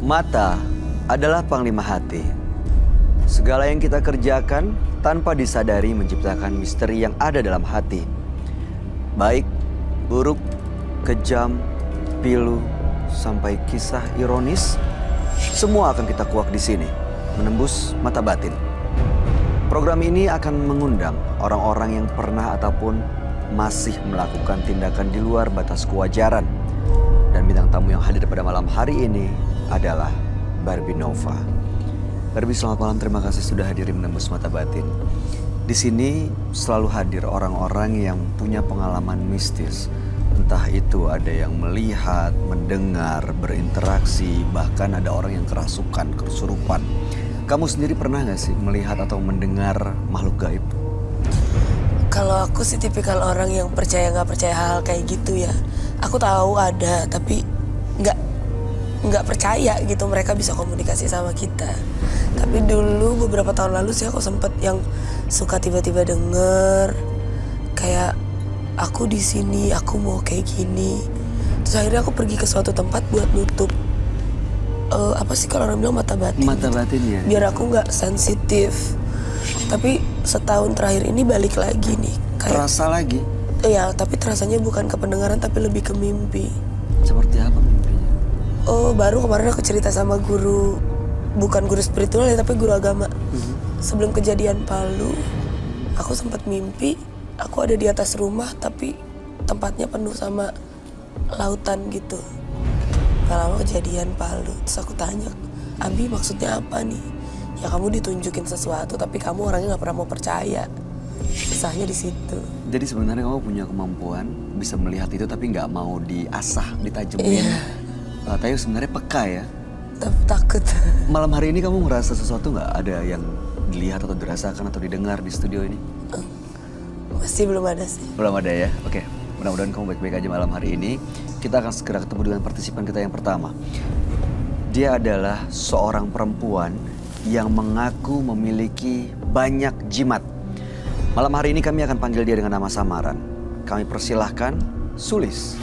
Mata adalah panglima hati. Segala yang kita kerjakan tanpa disadari menciptakan misteri yang ada dalam hati. Baik, buruk, kejam, pilu, sampai kisah ironis, semua akan kita kuak di sini, menembus mata batin. Program ini akan mengundang orang-orang yang pernah ataupun masih melakukan tindakan di luar batas kewajaran. Dan bintang tamu yang hadir pada malam hari ini adalah Barbie Nova. Barbie, selamat malam. Terima kasih sudah hadir menembus mata batin. Di sini selalu hadir orang-orang yang punya pengalaman mistis. Entah itu ada yang melihat, mendengar, berinteraksi, bahkan ada orang yang kerasukan, kesurupan. Kamu sendiri pernah nggak sih melihat atau mendengar makhluk gaib? Kalau aku sih tipikal orang yang percaya nggak percaya hal kayak gitu ya. Aku tahu ada, tapi nggak percaya gitu mereka bisa komunikasi sama kita. Tapi dulu beberapa tahun lalu sih aku sempet yang suka tiba-tiba denger kayak aku di sini, aku mau kayak gini. Terus akhirnya aku pergi ke suatu tempat buat nutup apa sih kalau orang bilang mata batin. Mata batin ya. Biar aku nggak sensitif. Tapi setahun terakhir ini balik lagi nih. Kayak, terasa lagi? Iya, tapi terasanya bukan ke pendengaran tapi lebih ke mimpi. Seperti apa mimpinya? Oh, baru kemarin aku cerita sama guru, bukan guru spiritual ya, tapi guru agama. Sebelum kejadian Palu, aku sempat mimpi, aku ada di atas rumah tapi tempatnya penuh sama lautan gitu. Gak lama kejadian Palu, terus aku tanya, Abi maksudnya apa nih? Ya kamu ditunjukin sesuatu tapi kamu orangnya gak pernah mau percaya. Susahnya di situ. Jadi sebenarnya kamu punya kemampuan bisa melihat itu tapi nggak mau diasah, ditajemin. Iya. Tapi sebenarnya peka ya. Tapi takut. Malam hari ini kamu ngerasa sesuatu nggak? Ada yang dilihat atau dirasakan atau didengar di studio ini? Masih belum ada sih. Belum ada ya? Oke, mudah-mudahan kamu baik-baik aja malam hari ini. Kita akan segera ketemu dengan partisipan kita yang pertama. Dia adalah seorang perempuan yang mengaku memiliki banyak jimat. Malam hari ini kami akan panggil dia dengan nama samaran. Kami persilahkan Sulis.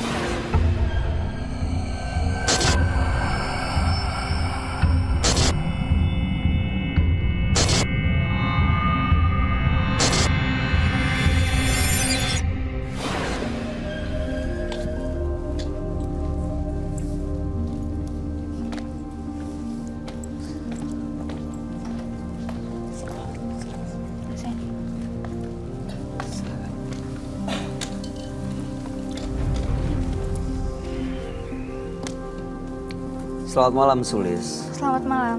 Selamat malam Sulis. Selamat malam.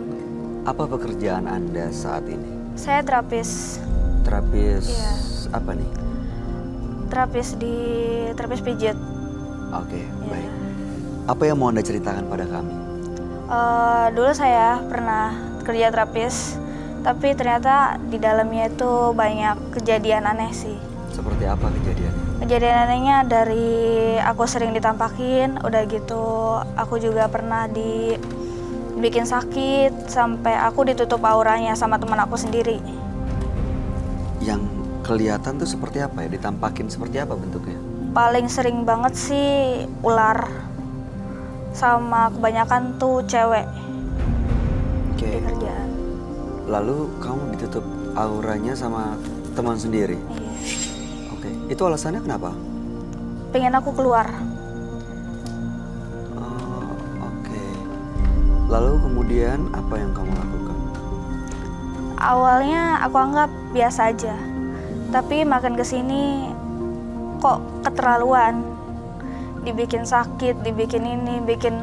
Apa pekerjaan Anda saat ini? Saya terapis. Terapis Iya. apa nih? Terapis pijat. Oke, Iya. baik. Apa yang mau Anda ceritakan pada kami? Dulu saya pernah kerja terapis, tapi ternyata di dalamnya itu banyak kejadian aneh sih. Seperti apa kejadiannya? Kejadian anehnya dari aku sering ditampakin, udah gitu aku juga pernah dibikin sakit sampai aku ditutup auranya sama teman aku sendiri. Yang kelihatan tuh seperti apa ya? Ditampakin seperti apa bentuknya? Paling sering banget sih ular, sama kebanyakan tuh cewek Oke. di kerjaan. Lalu kamu ditutup auranya sama teman sendiri? Iya. Oke. Itu alasannya kenapa? Pengen aku keluar. Oh, oke. Lalu kemudian apa yang kamu lakukan? Awalnya aku anggap biasa aja, tapi makin kesini kok keterlaluan. Dibikin sakit, dibikin ini, bikin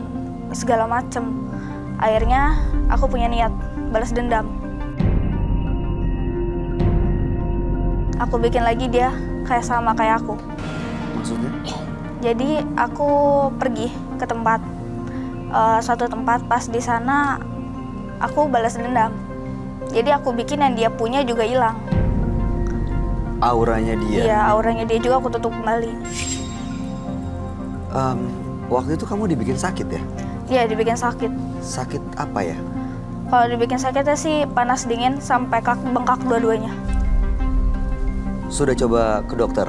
segala macem. Akhirnya aku punya niat balas dendam. Aku bikin lagi dia kayak sama kayak aku. Maksudnya? Jadi aku pergi ke tempat, suatu tempat. Pas di sana aku balas dendam. Jadi aku bikin yang dia punya juga hilang. Auranya dia? Iya, auranya dia juga aku tutup kembali. Waktu itu kamu dibikin sakit ya? Iya, dibikin sakit. Sakit apa ya? Kalau dibikin sakitnya sih panas dingin sampai bengkak dua-duanya. Sudah coba ke dokter?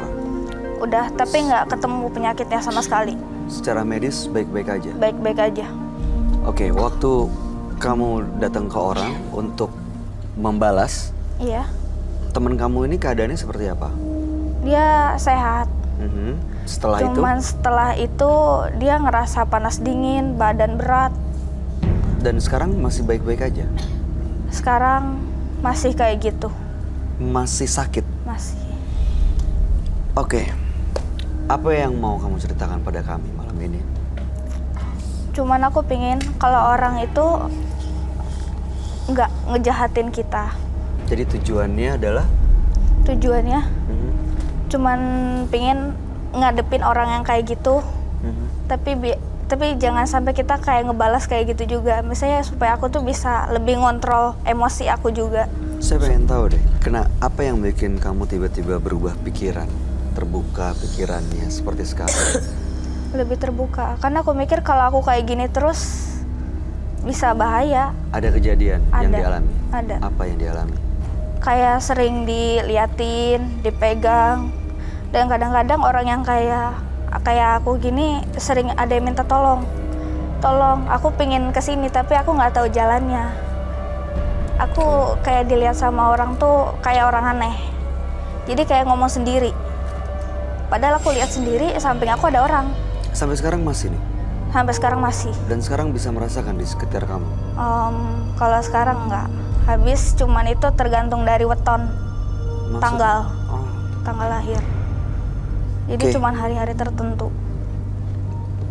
Udah, tapi nggak ketemu penyakitnya sama sekali. Secara medis baik-baik aja? Baik-baik aja. Oke, waktu kamu datang ke orang untuk membalas, Iya, teman kamu ini keadaannya seperti apa? dia sehat. Setelah itu, Cuman setelah itu dia ngerasa panas dingin, badan berat. dan sekarang masih baik-baik aja? Sekarang masih kayak gitu, Masih sakit? masih. Oke, apa yang mau kamu ceritakan pada kami malam ini? Cuman aku pingin kalau orang itu nggak ngejahatin kita. Jadi tujuannya adalah? Tujuannya Mhm, cuman pingin ngadepin orang yang kayak gitu. mhm. Tapi jangan sampai kita kayak ngebalas kayak gitu juga. Misalnya supaya aku tuh bisa lebih ngontrol emosi aku juga. Saya pengen tahu deh, apa yang bikin kamu tiba-tiba berubah pikiran, terbuka pikirannya seperti sekarang? Lebih terbuka. Karena aku mikir kalau aku kayak gini terus bisa bahaya. Ada kejadian yang Ada, dialami? ada. Apa yang dialami? Kayak sering diliatin, dipegang. Dan kadang-kadang orang yang kayak aku gini sering ada yang minta tolong. Tolong, aku pengen kesini tapi aku nggak tahu jalannya. Aku kayak dilihat sama orang tuh kayak orang aneh. Jadi kayak ngomong sendiri. Padahal aku lihat sendiri samping aku ada orang. Sampai sekarang masih nih? Sampai sekarang masih. Dan sekarang bisa merasakan di sekitar kamu? Kalau sekarang nggak. Habis cuman itu tergantung dari weton. Maksud- Tanggal. Oh. Tanggal lahir. Jadi Oke. cuman hari-hari tertentu.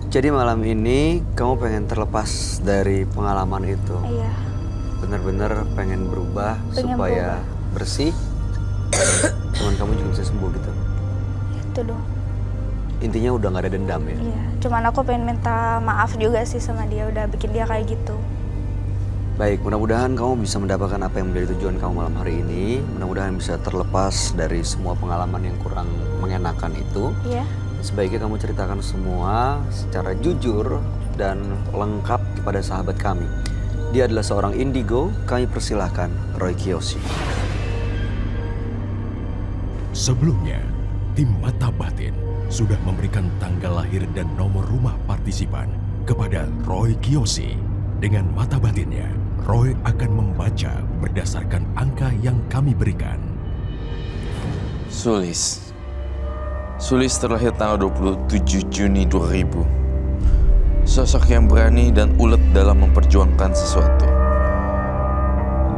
Jadi malam ini kamu pengen terlepas dari pengalaman itu? Iya. Bener-bener pengen berubah Pengen supaya bersih, dan teman kamu juga bisa sembuh gitu? Itu dong. Intinya udah nggak ada dendam ya? Iya. Cuman aku pengen minta maaf juga sih sama dia udah bikin dia kayak gitu. Baik, mudah-mudahan kamu bisa mendapatkan apa yang menjadi tujuan kamu malam hari ini. Mudah-mudahan bisa terlepas dari semua pengalaman yang kurang mengenakan itu. Iya. Sebaiknya kamu ceritakan semua secara jujur dan lengkap kepada sahabat kami. Dia adalah seorang indigo, kami persilahkan Roy Kiyoshi. Sebelumnya, tim Mata Batin sudah memberikan tanggal lahir dan nomor rumah partisipan kepada Roy Kiyoshi. Dengan mata batinnya, Roy akan membaca berdasarkan angka yang kami berikan. Sulis terlahir tanggal 27 Juni 2000. Sosok yang berani dan ulet dalam memperjuangkan sesuatu.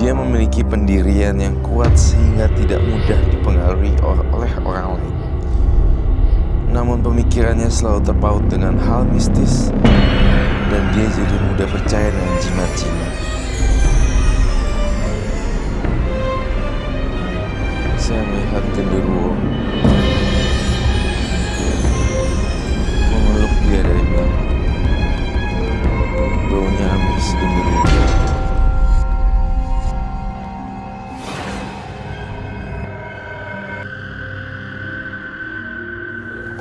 Dia memiliki pendirian yang kuat sehingga tidak mudah dipengaruhi oleh orang lain. Namun pemikirannya selalu terpaut dengan hal mistis dan dia jadi mudah percaya dengan jimat-jimat. Saya melihat genderuwo memeluk dia dari belakang. Baunya amis genderuwo.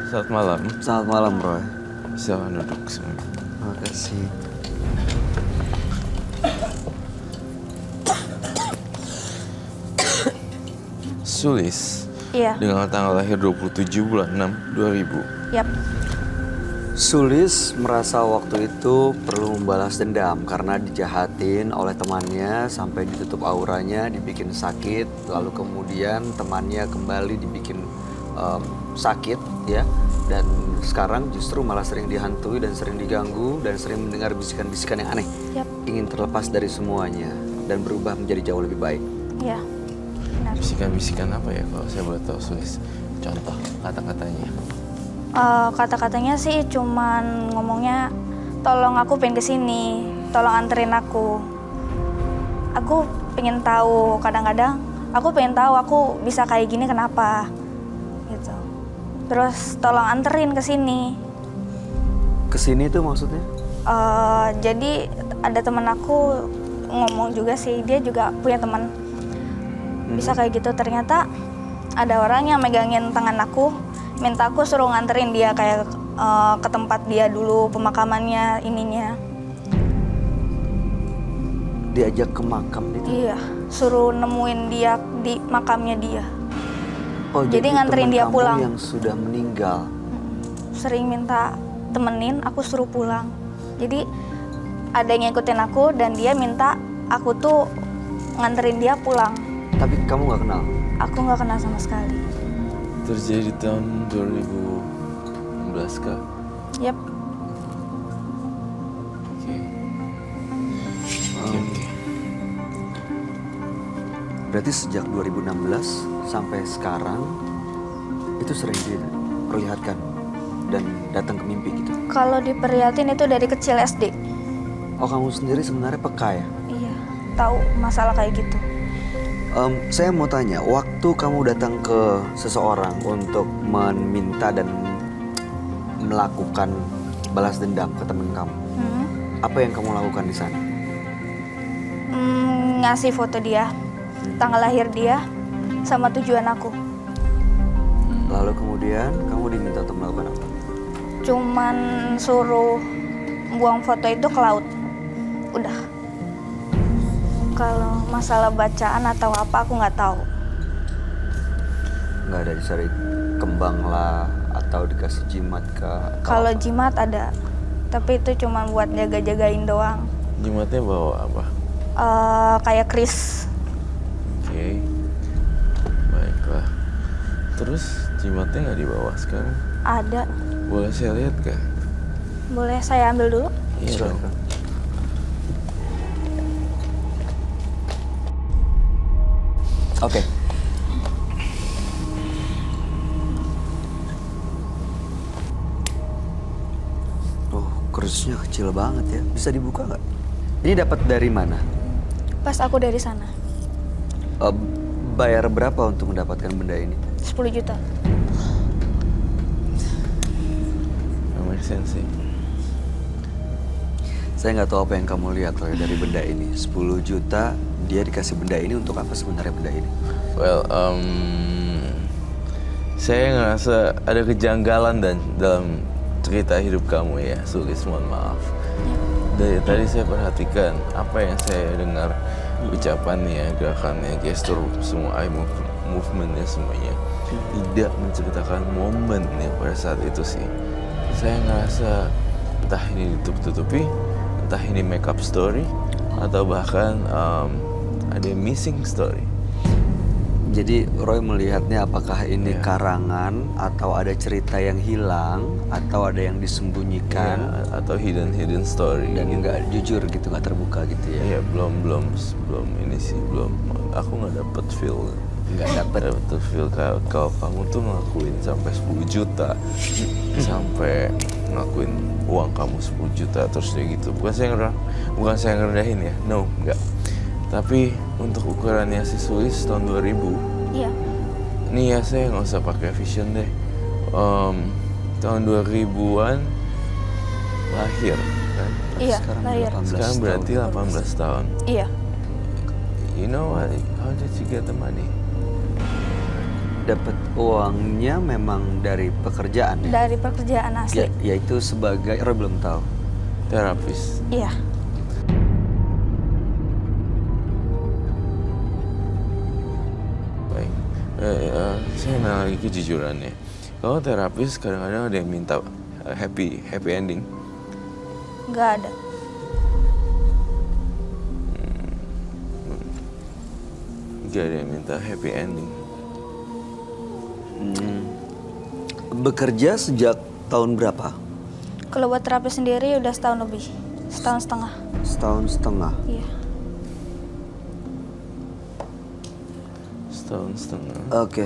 Selamat malam. Selamat malam, Roy. Silakan duduk semua. Terima kasih. Sulis Iya. dengan tanggal lahir 27 bulan 6 2000. Yap. Sulis merasa waktu itu perlu membalas dendam karena dijahatin oleh temannya sampai ditutup auranya, dibikin sakit, lalu kemudian temannya kembali dibikin sakit ya, dan sekarang justru malah sering dihantui dan sering diganggu dan sering mendengar bisikan-bisikan yang aneh. Yap. Ingin terlepas dari semuanya dan berubah menjadi jauh lebih baik. Iya. Benar. Bisikan-bisikan apa ya kalau saya boleh tahu, Sulis? Contoh kata-katanya. Kata-katanya sih cuman ngomongnya, tolong aku pengen kesini, tolong anterin aku. Aku pengen tahu, kadang-kadang aku pengen tahu aku bisa kayak gini kenapa, gitu. Terus tolong anterin ke sini. Kesini itu maksudnya? Jadi ada teman aku ngomong juga sih, dia juga punya teman bisa kayak gitu. Ternyata ada orang yang megangin tangan aku, minta aku suruh nganterin dia kayak ke tempat dia dulu, pemakamannya ininya. Diajak ke makam itu? Iya, suruh nemuin dia di makamnya dia. Oh, Jadi nganterin teman dia kamu pulang. yang sudah meninggal. Sering minta temenin, aku suruh pulang. Jadi ada yang ngikutin aku dan dia minta aku tuh nganterin dia pulang. Tapi kamu nggak kenal? Aku nggak kenal sama sekali. Terjadi tahun 2016 kah? Yap, Oke. Oke. Berarti sejak 2016 sampai sekarang itu sering diperlihatkan dan datang ke mimpi gitu. kalau diperlihatin itu dari kecil SD. Oh, kamu sendiri sebenarnya peka ya? Iya, tahu masalah kayak gitu. Saya mau tanya, waktu kamu datang ke seseorang untuk meminta dan melakukan balas dendam ke teman kamu, apa yang kamu lakukan di sana? Ngasih foto dia, tanggal lahir dia, sama tujuan aku. Lalu kemudian kamu diminta untuk melakukan apa? Cuman suruh buang foto itu ke laut. Udah. Kalau masalah bacaan atau apa aku nggak tahu. Nggak ada dicari kembang lah atau dikasih jimat ke? Kalau jimat ada, tapi itu cuma buat jaga-jagain doang. Jimatnya bawa apa? Kayak kris. Oke. Baiklah. Terus jimatnya nggak dibawa sekarang? Ada. Boleh saya lihat gak? Boleh saya ambil dulu? Iya dong. Silakan. Oke. Oh, kerisnya kecil banget ya. Bisa dibuka nggak? Ini dapat dari mana? Pas aku dari sana. Bayar berapa untuk mendapatkan benda ini? 10 juta. Nggak make sense sih. Saya nggak tahu apa yang kamu lihat loh dari benda ini. 10 juta dia dikasih benda ini untuk apa sebenarnya benda ini? Well, saya ngerasa ada kejanggalan dan dalam cerita hidup kamu ya, Sulis, mohon maaf. Dari tadi saya perhatikan apa yang saya dengar, ucapannya, gerakannya, gestur, semua eye movementnya semuanya tidak menceritakan momennya pada saat itu sih. Saya ngerasa entah ini ditutup-tutupi, entah ini make up story, atau bahkan ada missing story. Jadi Roy melihatnya apakah ini karangan atau ada cerita yang hilang atau ada yang disembunyikan Ya, atau hidden story dan gitu. nggak jujur gitu, nggak terbuka gitu ya? Iya, belum ini sih, belum. Aku nggak dapet feel. Nggak dapet. Feel kalau kamu tuh ngelakuin sampai 10 juta, sampai ngelakuin uang kamu 10 juta terus kayak gitu. Bukan saya ngerendahin ya, no, enggak. Tapi untuk ukurannya si Sulis tahun 2000, Iya. nih ya saya nggak usah pakai vision deh. Tahun 2000-an lahir kan? Iya, Sekarang lahir. 18 Sekarang berarti tahun. 18 tahun. Iya. You know what? How did you get the money? Dapat uangnya memang dari pekerjaan ya? Dari pekerjaan asli. Yaitu sebagai, Roy belum tahu. Terapis. Iya. Baik. Saya nanya lagi kejujurannya. Kalau terapis kadang-kadang ada yang minta happy ending. Nggak ada. Gak ada yang minta happy ending. Bekerja sejak tahun berapa? Kalau buat terapi sendiri udah setahun lebih. Setahun setengah. Setahun setengah. Iya. Setahun setengah. Oke.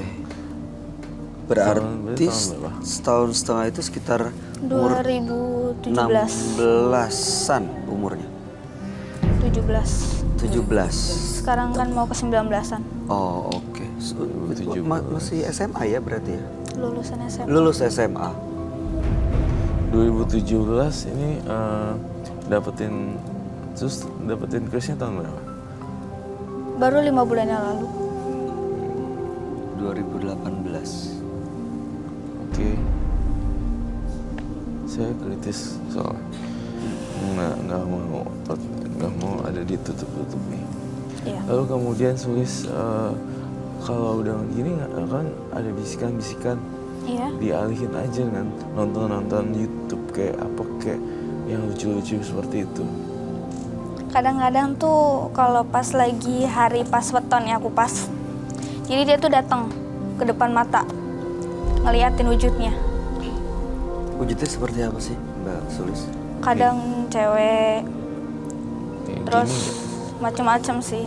Berarti tahun berapa? setahun setengah itu sekitar umur 2017. 16-an umurnya. 17. 17. Sekarang kan mau ke 19-an. Oh, oke. 2017. Masih SMA ya berarti ya? Lulusan SMA. Lulus SMA. 2017 ini dapetin Krisnya tahun berapa? Baru 5 bulan yang lalu. 2018. Oke. Saya kritis soalnya. Nggak mau ada ditutup-tutupi. Iya. Lalu kemudian Sulis kalau udah gini nggak kan ada bisikan-bisikan, Iya. dialihin aja kan nonton YouTube kayak apa kayak yang lucu-lucu seperti itu. Kadang-kadang tuh kalau pas lagi hari pas weton ya aku pas. Jadi dia tuh datang ke depan mata, ngeliatin wujudnya. Wujudnya seperti apa sih, Mbak Sulis? Kadang cewek, Kayak terus gini nggak? macem-macem sih.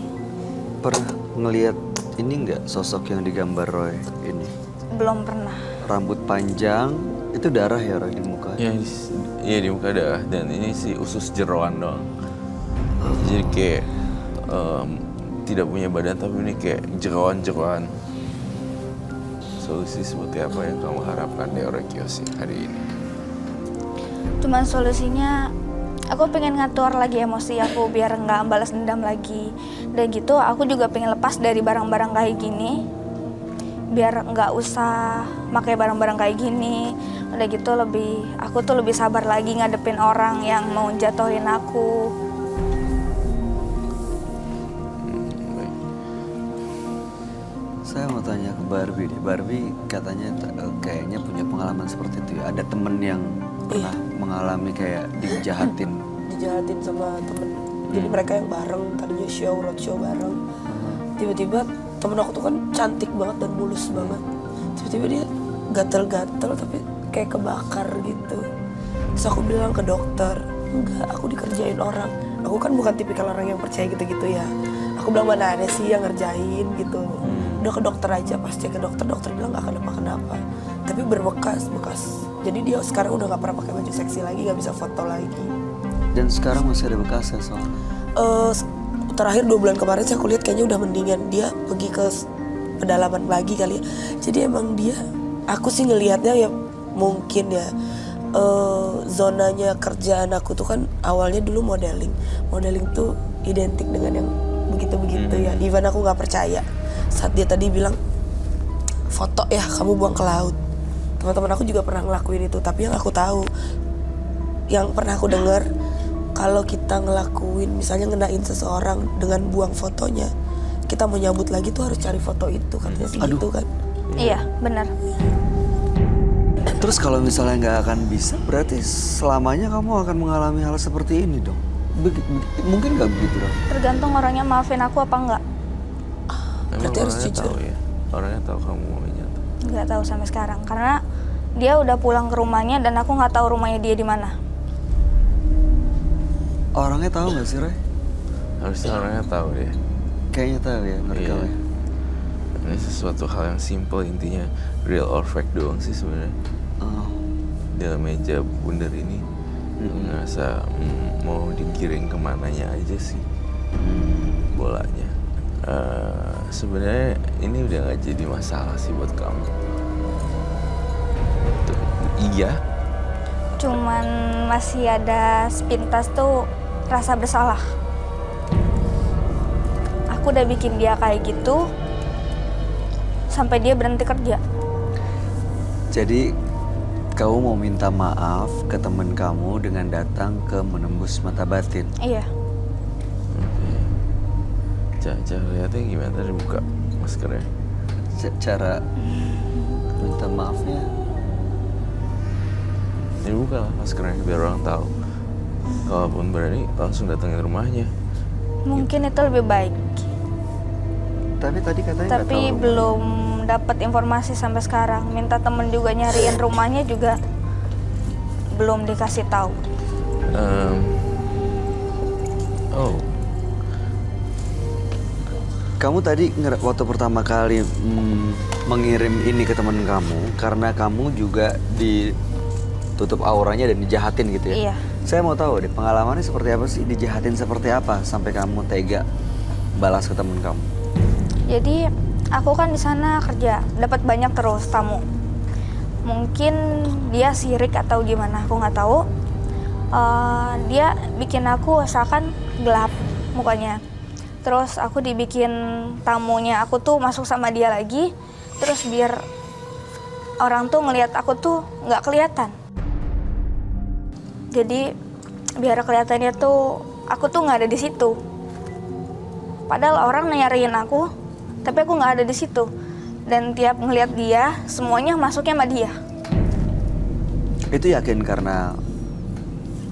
Pernah ngelihat ini nggak sosok yang digambar Roy ini? Belum pernah. Rambut panjang, itu darah ya Roy di muka? Ya, iya di muka darah dan ini sih usus jeroan doang. Jadi kayak tidak punya badan tapi ini kayak jeroan-jeroan. Solusi seperti apa yang kamu harapkan dari Roy Kiyoshi hari ini? Cuman solusinya aku pengen ngatur lagi emosi aku biar nggak balas dendam lagi. Dan gitu aku juga pengen lepas dari barang-barang kayak gini. Biar nggak usah pakai barang-barang kayak gini. Udah gitu aku tuh lebih sabar lagi ngadepin orang yang mau jatuhin aku. Baik. Saya mau tanya ke Barbie deh. Barbie katanya kayaknya punya pengalaman seperti itu ya. Ada temen yang pernah mengalami kayak dijahatin. Dijahatin sama temen. Jadi mereka yang bareng, tadinya roadshow bareng. Tiba-tiba temen aku tuh kan cantik banget dan mulus banget. Tiba-tiba dia gatel-gatel tapi kayak kebakar gitu. Terus aku bilang ke dokter, enggak, aku dikerjain orang. Aku kan bukan tipikal orang yang percaya gitu-gitu ya. Aku bilang mana ada sih yang ngerjain gitu. Udah ke dokter aja, pas cek ke dokter, dokter bilang gak kenapa-kenapa. Tapi berbekas. Jadi dia sekarang udah gak pernah pakai baju seksi lagi, gak bisa foto lagi. Dan sekarang masih ada bekasnya soalnya. Terakhir 2 bulan kemarin sih aku lihat kayaknya udah mendingan. Dia pergi ke pedalaman lagi kali ya. Jadi emang dia, aku sih ngelihatnya ya mungkin ya zonanya kerjaan aku tuh kan awalnya dulu modeling. Modeling tuh identik dengan yang begitu-begitu ya. Even aku nggak percaya. Saat dia tadi bilang foto ya kamu buang ke laut. Teman-teman aku juga pernah ngelakuin itu. Tapi yang aku tahu, yang pernah aku dengar, kalau kita ngelakuin misalnya ngenain seseorang dengan buang fotonya, kita mau nyambut lagi tuh harus cari foto itu katanya sih gitu kan. Iya, benar. Terus kalau misalnya nggak akan bisa, berarti selamanya kamu akan mengalami hal seperti ini dong? Mungkin nggak begitu dong? Tergantung orangnya maafin aku apa enggak. Emang Berarti harus orangnya jujur. tahu ya? Orangnya tahu kamu mau nyatu. Nggak tahu sampai sekarang karena dia udah pulang ke rumahnya dan aku nggak tahu rumahnya dia di mana. Orangnya tahu nggak sih Roy? Harusnya orangnya tahu deh. Kayaknya tahu ya, ngerekam Iya. ya. Ini sesuatu hal yang simple, intinya real or fake doang sih sebenarnya. Oh. Dalam meja bundar ini ngerasa mau digiring kemananya aja sih bolanya. Sebenarnya ini udah nggak jadi masalah sih buat kamu. Tuh, iya. Cuman masih ada sepintas tuh rasa bersalah. Aku udah bikin dia kayak gitu sampai dia berhenti kerja. Jadi kamu mau minta maaf ke temen kamu dengan datang ke menembus mata batin. Iya. Cara lihatnya gimana? Tadi buka maskernya. Cara minta maafnya Ini buka lah maskernya biar orang tahu. Kalaupun berani langsung datangin rumahnya. Mungkin itu lebih baik. tapi tadi katanya nggak Tapi tahu. belum dapat informasi sampai sekarang. Minta temen juga nyariin rumahnya juga belum dikasih tahu. Oh, Kamu tadi waktu pertama kali mengirim ini ke temen kamu karena kamu juga ditutup auranya dan dijahatin gitu ya? Iya. Saya mau tahu deh pengalamannya seperti apa sih, dijahatin seperti apa sampai kamu tega balas ke temen kamu? Jadi aku kan di sana kerja, dapat banyak terus tamu. Mungkin dia sirik atau gimana, aku nggak tahu. Dia bikin aku seakan gelap mukanya. Terus aku dibikin tamunya, aku tuh masuk sama dia lagi. Terus biar orang tuh ngelihat aku tuh nggak kelihatan. Jadi biar kelihatannya tuh aku tuh nggak ada di situ. Padahal orang nyariin aku, tapi aku nggak ada di situ. Dan tiap ngelihat dia, semuanya masuknya sama dia. Itu yakin karena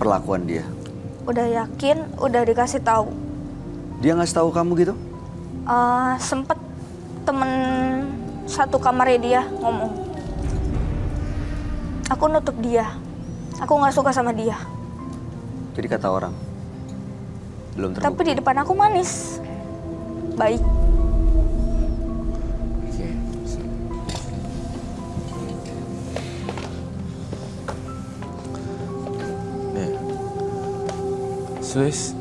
perlakuan dia? Udah yakin, udah dikasih tahu. Dia ngasih tahu kamu gitu? Sempet temen satu kamarnya dia ngomong. Aku nutup dia. Aku nggak suka sama dia. Jadi kata orang. Belum Tapi terbukti. di depan aku manis, baik. Oke. Nih. Sulis,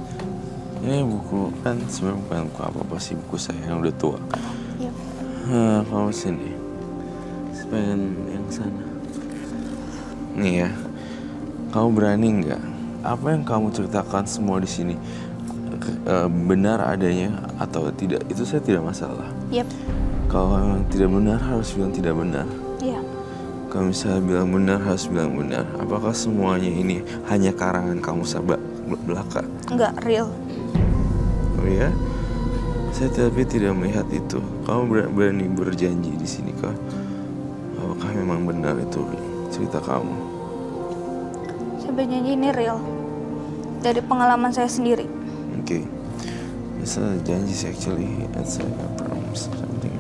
ini buku kan sebenarnya bukan buku apa-apa sih, buku saya yang udah tua. Iya. Kamu sini. Sebagian yang sana. Nih ya, kamu berani nggak? Apa yang kamu ceritakan semua di sini benar adanya atau tidak? Itu saya tidak masalah. Yep. Kalau memang tidak benar harus bilang tidak benar. Iya. Kalau misalnya bilang benar harus bilang benar. Apakah semuanya ini hanya karangan kamu sabak belaka? Enggak real. Oh ya? Saya tapi tidak melihat itu. Kamu berani berjanji di sini kah? Apakah memang benar itu cerita kamu? Saya berjanji ini real. Dari pengalaman saya sendiri. Okay. It's a janji sih actually. It's a promise something.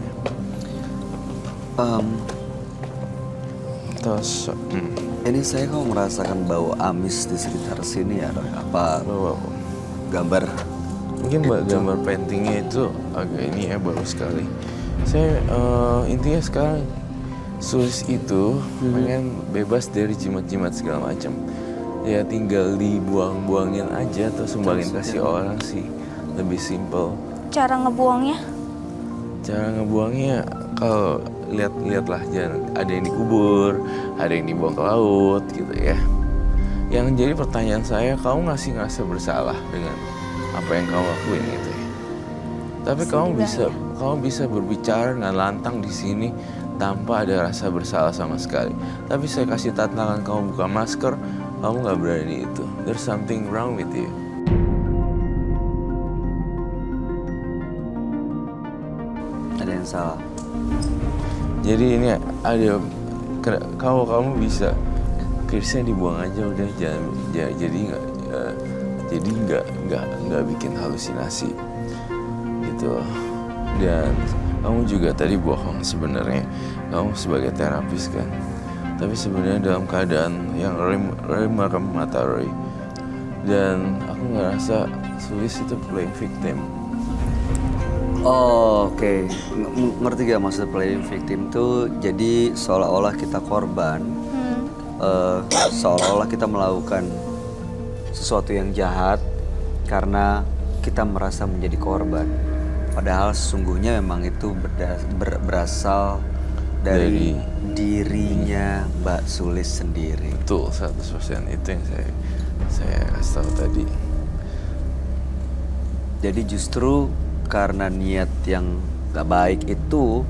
Terus, Ini saya kok merasakan bau amis di sekitar sini ya, Roy? Apa wow. gambar? Mungkin gambar paintingnya itu agak ini ya, bagus sekali. Saya intinya sekarang Sulis itu pengen bebas dari jimat-jimat segala macam. Ya tinggal dibuang-buangin aja atau sumbangin kasih orang sih, lebih simple. Cara ngebuangnya? Cara ngebuangnya kalau lihat-lihatlah, jangan ada yang dikubur, ada yang dibuang ke laut gitu ya. Yang jadi pertanyaan saya, kamu ngasih ngerasa bersalah dengan apa yang kamu lakuin gitu ya. Tapi kamu bisa berbicara dengan lantang di sini tanpa ada rasa bersalah sama sekali. Tapi saya kasih tantangan kamu buka masker, kamu nggak berani itu. There's something wrong with you. Ada yang salah. Jadi ini ada, kalau kamu bisa, Krisnya dibuang aja udah, jadi nggak bikin halusinasi gitu. Dan kamu juga tadi bohong sebenarnya, kamu sebagai terapis kan. Tapi sebenarnya dalam keadaan yang merem mata Roy. Dan aku ngerasa Sulis itu playing victim. Oh, oke. Ngerti gak maksud playing victim tuh? Jadi seolah-olah kita korban, seolah-olah kita melakukan sesuatu yang jahat karena kita merasa menjadi korban. Padahal sesungguhnya memang itu berasal dari dirinya Mbak Sulis sendiri. Betul, 100% itu yang saya kasih tahu tadi. Jadi justru karena niat yang gak baik itu,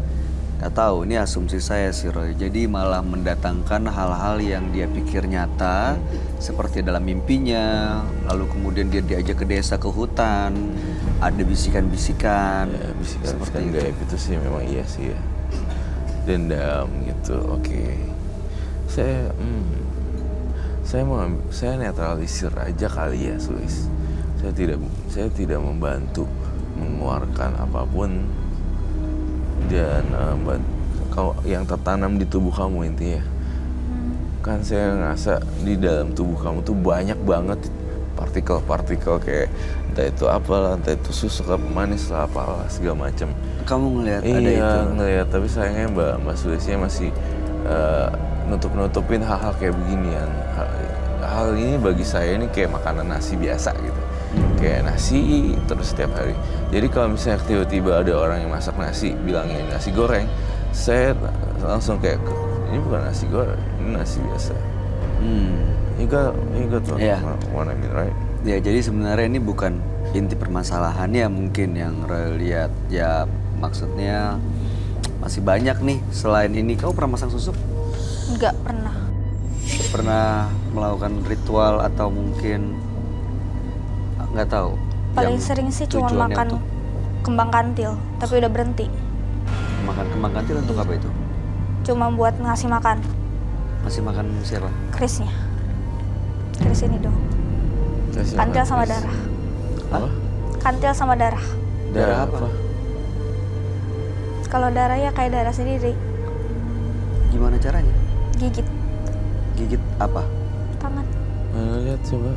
gak tahu, ini asumsi saya sih Roy. Jadi malah mendatangkan hal-hal yang dia pikir nyata, seperti dalam mimpinya. Lalu kemudian dia diajak ke desa, ke hutan, ada bisikan-bisikan. Ya, seperti bisikan gaib itu sih memang iya sih ya. Dendam gitu, oke. Saya netralisir aja kali ya, Sulis. Saya tidak membantu mengeluarkan apapun, dan kalau yang tertanam di tubuh kamu intinya. Kan saya ngerasa di dalam tubuh kamu tuh banyak banget partikel-partikel kayak entah itu apalah, entah itu susu lah, pemanis lah, apalah segala macam. Kamu ngelihat ada itu? Iya, ngelihat, tapi sayangnya Mbak Sulisnya masih nutup-nutupin hal-hal kayak beginian. Hal ini bagi saya ini kayak makanan nasi biasa gitu. Kayak nasi terus setiap hari. Jadi kalau misalnya tiba-tiba ada orang yang masak nasi, bilangnya nasi goreng, saya langsung kayak, ini bukan nasi goreng, ini nasi biasa. You got what I mean, right? Ya, jadi sebenarnya ini bukan inti permasalahannya mungkin yang Roy lihat. Ya, maksudnya masih banyak nih selain ini. Kamu pernah masang susuk? Nggak pernah. Pernah melakukan ritual atau mungkin nggak tahu? Paling yang sering sih cuma tujuannya makan untuk kembang kantil, tapi udah berhenti. makan kembang kantil untuk apa itu? Cuma buat ngasih makan Masih makan siapa? Krisnya. Kris ini dong. Kantil sama darah. Apa? Kantil sama darah. Darah apa? Kalau darah ya kayak darah sendiri. Gimana caranya? Gigit Gigit apa? tangan. Mana lihat coba.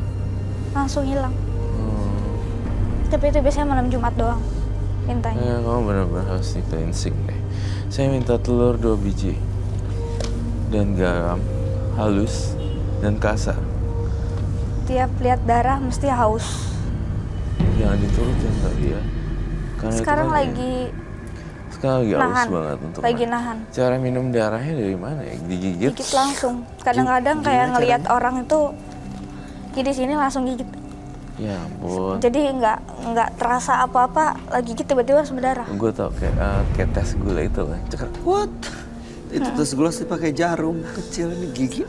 Langsung hilang. Oh. Tapi itu biasanya malam Jumat doang mintanya. Kamu benar-benar harus di cleansing deh. Saya minta telur 2 biji dan garam halus dan kasar. Tiap lihat darah mesti haus. Jangan diturutin tadi ya. Karena itu Sekarang kan lagi sekarang lagi haus nahan. banget untuk Lagi nahan. Cara minum darahnya dari mana ya? Digigit. Gigit langsung. Kadang-kadang kayak ngelihat orang itu di sini langsung gigit. Ya ampun. Jadi nggak terasa apa-apa, lagi gigit tiba-tiba langsung berdarah. Gue tau kayak tes gula itu lah. Cekak. What? Itu tes gula sih pakai jarum kecil ini gigi.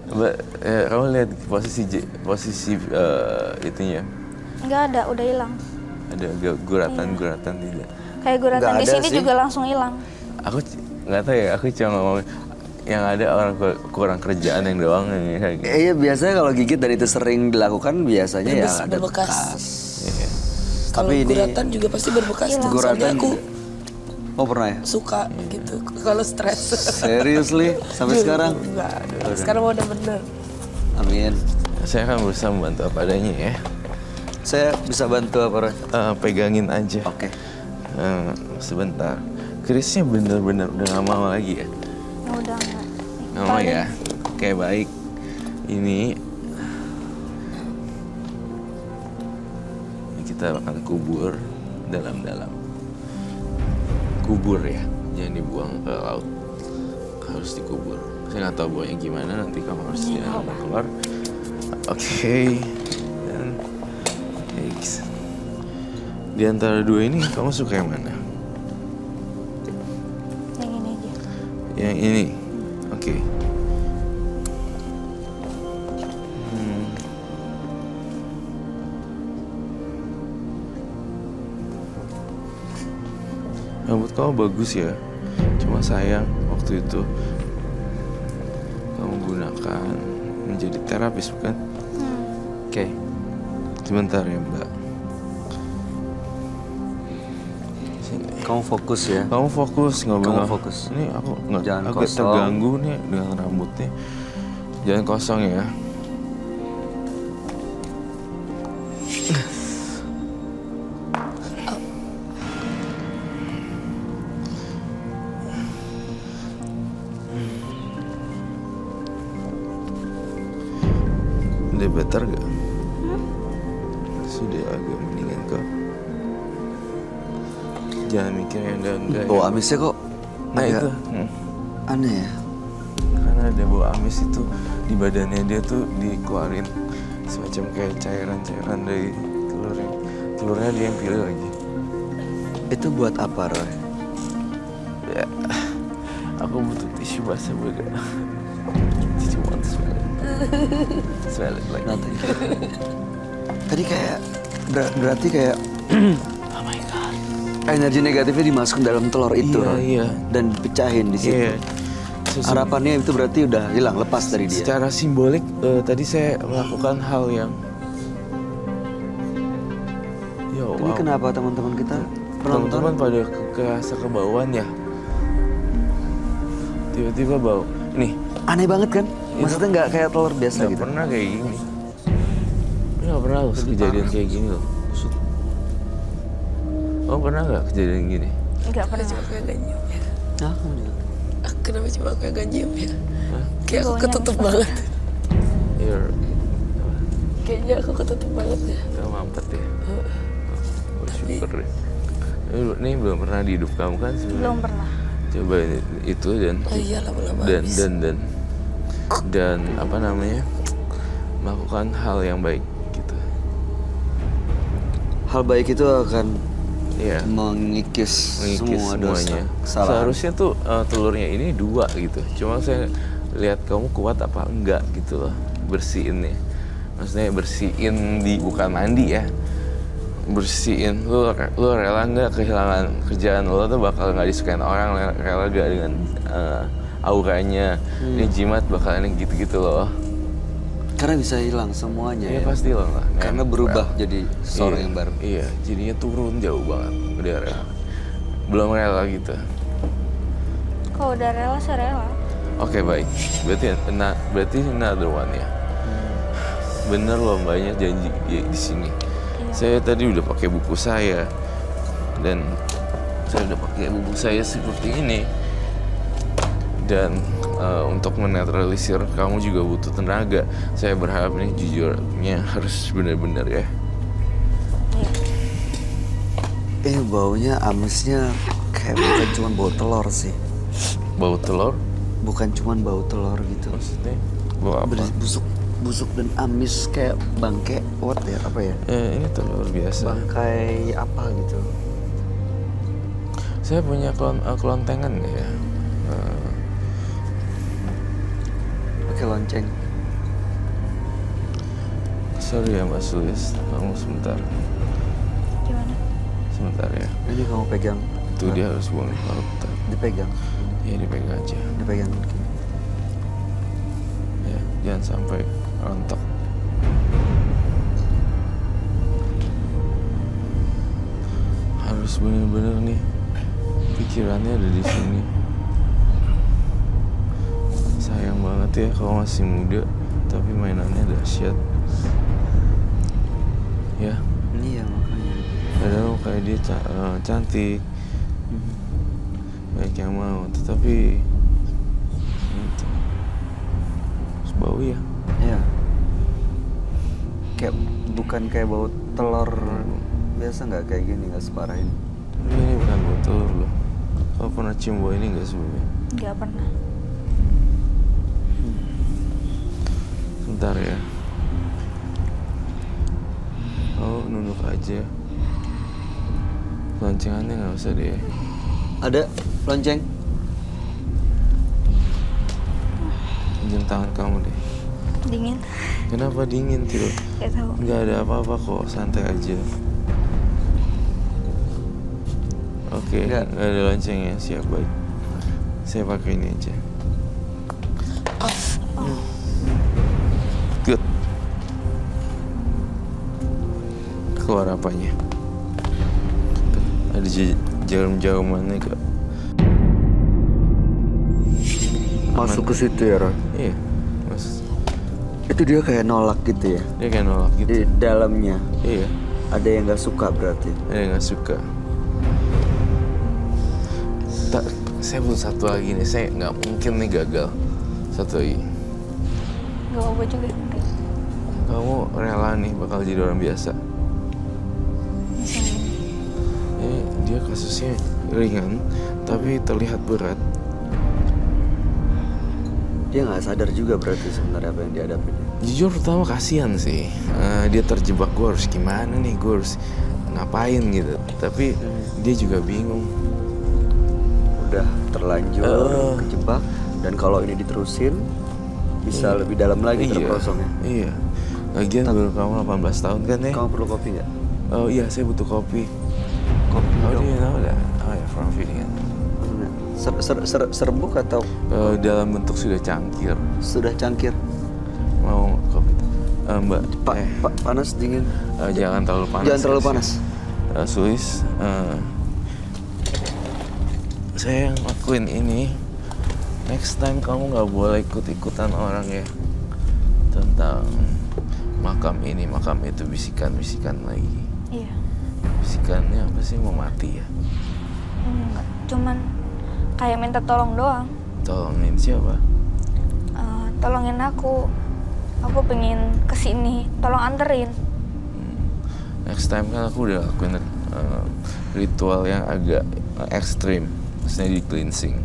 Kamu lihat posisi itunya. Nggak ada, udah hilang. Ada guratan-guratan tidak. Kayak guratan Nggak di ada sini sih. juga langsung hilang. Aku nggak tahu ya. Aku cuma ngomong yang ada orang kurang kerjaan yang doang yang kayak gitu. Iya biasanya kalau gigit dan itu sering dilakukan biasanya ya ada Berbekas. bekas. Iya. Kalau Tapi ini- guratan juga pasti berbekas. Hilang. Soalnya Guratan aku Oh pernah ya? suka gitu kalau stres. Seriously? Sampai sekarang? Enggak, sekarang udah bener. Amin. Saya akan berusaha membantu apa adanya ya. Saya bisa bantu apa, Roy? Pegangin aja. Oke. Sebentar. Krisnya bener-bener udah gak mau lagi ya? Udah nggak. Gak mau ya? Oke baik. Ini kita akan kubur dalam-dalam. Kubur ya, jangan dibuang ke laut. Harus dikubur. Saya nggak tahu baunya gimana, nanti kamu harus jangan keluar. Oke. Dan X. Di antara dua ini kamu suka yang mana? Yang ini aja. Yang ini. Oke. Rambut kamu bagus ya. Cuma sayang waktu itu kamu gunakan menjadi terapis bukan? Oke. Sebentar ya Mbak. Sini. Kamu fokus ya. Kamu fokus nggak Kamu boleh. fokus. Ini aku nggak Jangan agak kosong. terganggu nih dengan rambutnya. Jangan kosong ya. Udah better gak? Sudah agak mendingan kok. Jangan mikir yang enggak. Bau amisnya kok Nah agak itu. aneh ya. Karena ada bau amis itu di badannya dia tuh dikeluarin semacam kayak cairan-cairan dari telurnya. Telurnya dia yang pilih lagi. Itu buat apa, Roy? Ya, aku butuh tisu basah juga. Tisu want to smell it. Smell it like Nothing. Tadi kayak berarti kayak oh my god. energi negatifnya dimasukkan dalam telur itu, Iya, Roy. iya. Dan dipecahin di situ. Iya. Harapannya itu berarti udah hilang, lepas dari dia. Secara simbolik tadi saya melakukan hal yang yo Ini wow. kenapa teman-teman kita penonton? Teman-teman pada kerasa kebauan ya. Tiba-tiba bau. Nih, Aneh banget kan? Maksudnya nggak kayak telur biasa nggak gitu. pernah kayak gini. Ini nggak pernah loh kejadian kayak gini loh. Oh pernah nggak kejadian gini? Nggak Kenapa pernah. cuma kayak gak nyium ya? Nah, Kenapa cuma kayak gak nyium ya? Hah? Kayak aku Baunya ketutup enak. banget. You're Kayaknya aku ketutup banget ya. Gak mampet ya? Bersyukur deh. Ini belum pernah di hidup kamu kan sebenarnya? Belum pernah. Coba itu dan Oh iya lama-lama dan habis. dan apa namanya melakukan hal yang baik gitu. hal baik itu akan Iya. mengikis semua dosa, semuanya. kesalahan. Seharusnya tuh telurnya ini 2 gitu. Cuma saya lihat kamu kuat apa enggak gitu loh bersihinnya. Maksudnya bersihin bukan mandi ya. Bersihin lu rela nggak kehilangan kerjaan lo tuh bakal nggak disukain orang, rela gak dengan auranya ini jimat bakalan yang gitu-gitu loh. Karena bisa hilang semuanya Ya ya. pasti lah. Karena berubah jadi seorang Iya, yang baru. Iya, jadinya turun jauh banget. Udah rela. Belum rela gitu. Kalau udah rela, saya rela. Oke baik. Berarti another one ya. Bener loh mbaknya janji di sini. Iya. Saya tadi udah pakai buku saya dan saya udah pakai buku saya seperti ini. Dan untuk menetralisir kamu juga butuh tenaga. Saya berharap nih jujurnya harus benar-benar ya. Iya. Baunya amesnya kayak bukan cuma bau telur sih. Bau telur Bukan cuma bau telur gitu. maksudnya? Bau apa? Busuk dan amis kayak bangke what ya apa ya? Ini telur biasa. Bangkai apa gitu. Saya punya kelontengan nggak ya? Pakai lonceng. Sorry ya Mbak Sulis, kamu sebentar. Gimana? Sebentar ya. Ini kamu pegang. Tuh dia harus buang laut. Dipegang. Ya dipegang aja. Dipegang. Ya, jangan sampai rontok. Harus bener-bener nih pikirannya ada di sini. Sayang banget ya kalau masih muda tapi mainannya dahsyat. Ya, Iya makanya. padahal kayak dia cantik, banyak yang mau, tetapi itu terus bau ya. Iya. Kayak bukan kayak bau telur biasa nggak kayak gini nggak separah ini. Ini bukan bau telur loh. Kau pernah cium bau ini nggak sebelumnya? Nggak pernah. Bentar ya. Kau nunduk aja. Loncengannya nggak usah deh. Ada lonceng. Pinjam tangan kamu deh. Dingin. Kenapa dingin Tio? Gak tahu. Nggak ada apa-apa kok, santai aja. Oke, Nggak. nggak ada loncengnya, siap baik. Saya pakai ini aja. Good. Keluar apanya? Tuh, ada jarum-jarumannya gak? Masuk ke situ ya, Ron. Iya, mas. Itu dia kayak nolak gitu ya. Dia kayak nolak gitu. Di dalamnya Iya, ada yang nggak suka berarti. ada yang nggak suka. Saya butuh satu lagi nih, saya nggak mungkin nih gagal. Satu lagi. Gak apa juga. Kamu rela nih bakal jadi orang biasa. Dia kasusnya ringan, tapi terlihat berat. Dia nggak sadar juga berarti sebenarnya apa yang dihadapi. Jujur pertama kasihan sih. Dia terjebak, gue harus gimana nih, gue harus ngapain gitu. Tapi dia juga bingung. Udah terlanjur kejebak dan kalau ini diterusin bisa lebih dalam lagi terperosoknya. Iya. Lagian baru kamu 18 tahun kan ya? Kamu perlu kopi nggak? Oh iya, saya butuh kopi. Kopi Oh dong. dia tahu dah. Oh ya, from feeling kan. Serbuk atau Dalam bentuk sudah cangkir. sudah cangkir? Mau kopi? Mbak, Panas dingin. jangan terlalu panas. Jangan terlalu guys, panas. ya. Suis, saya ngelakuin ini. Next time kamu nggak boleh ikut-ikutan orang ya tentang makam ini, makam itu, bisikan-bisikan lagi. Iya. Bisikannya apa sih, mau mati ya? Enggak. Cuman kayak minta tolong doang. Tolongin siapa? Tolongin aku. Aku pengen kesini. Tolong anterin. Next time kan aku udah lakuin ritual yang agak ekstrim, maksudnya di cleansing.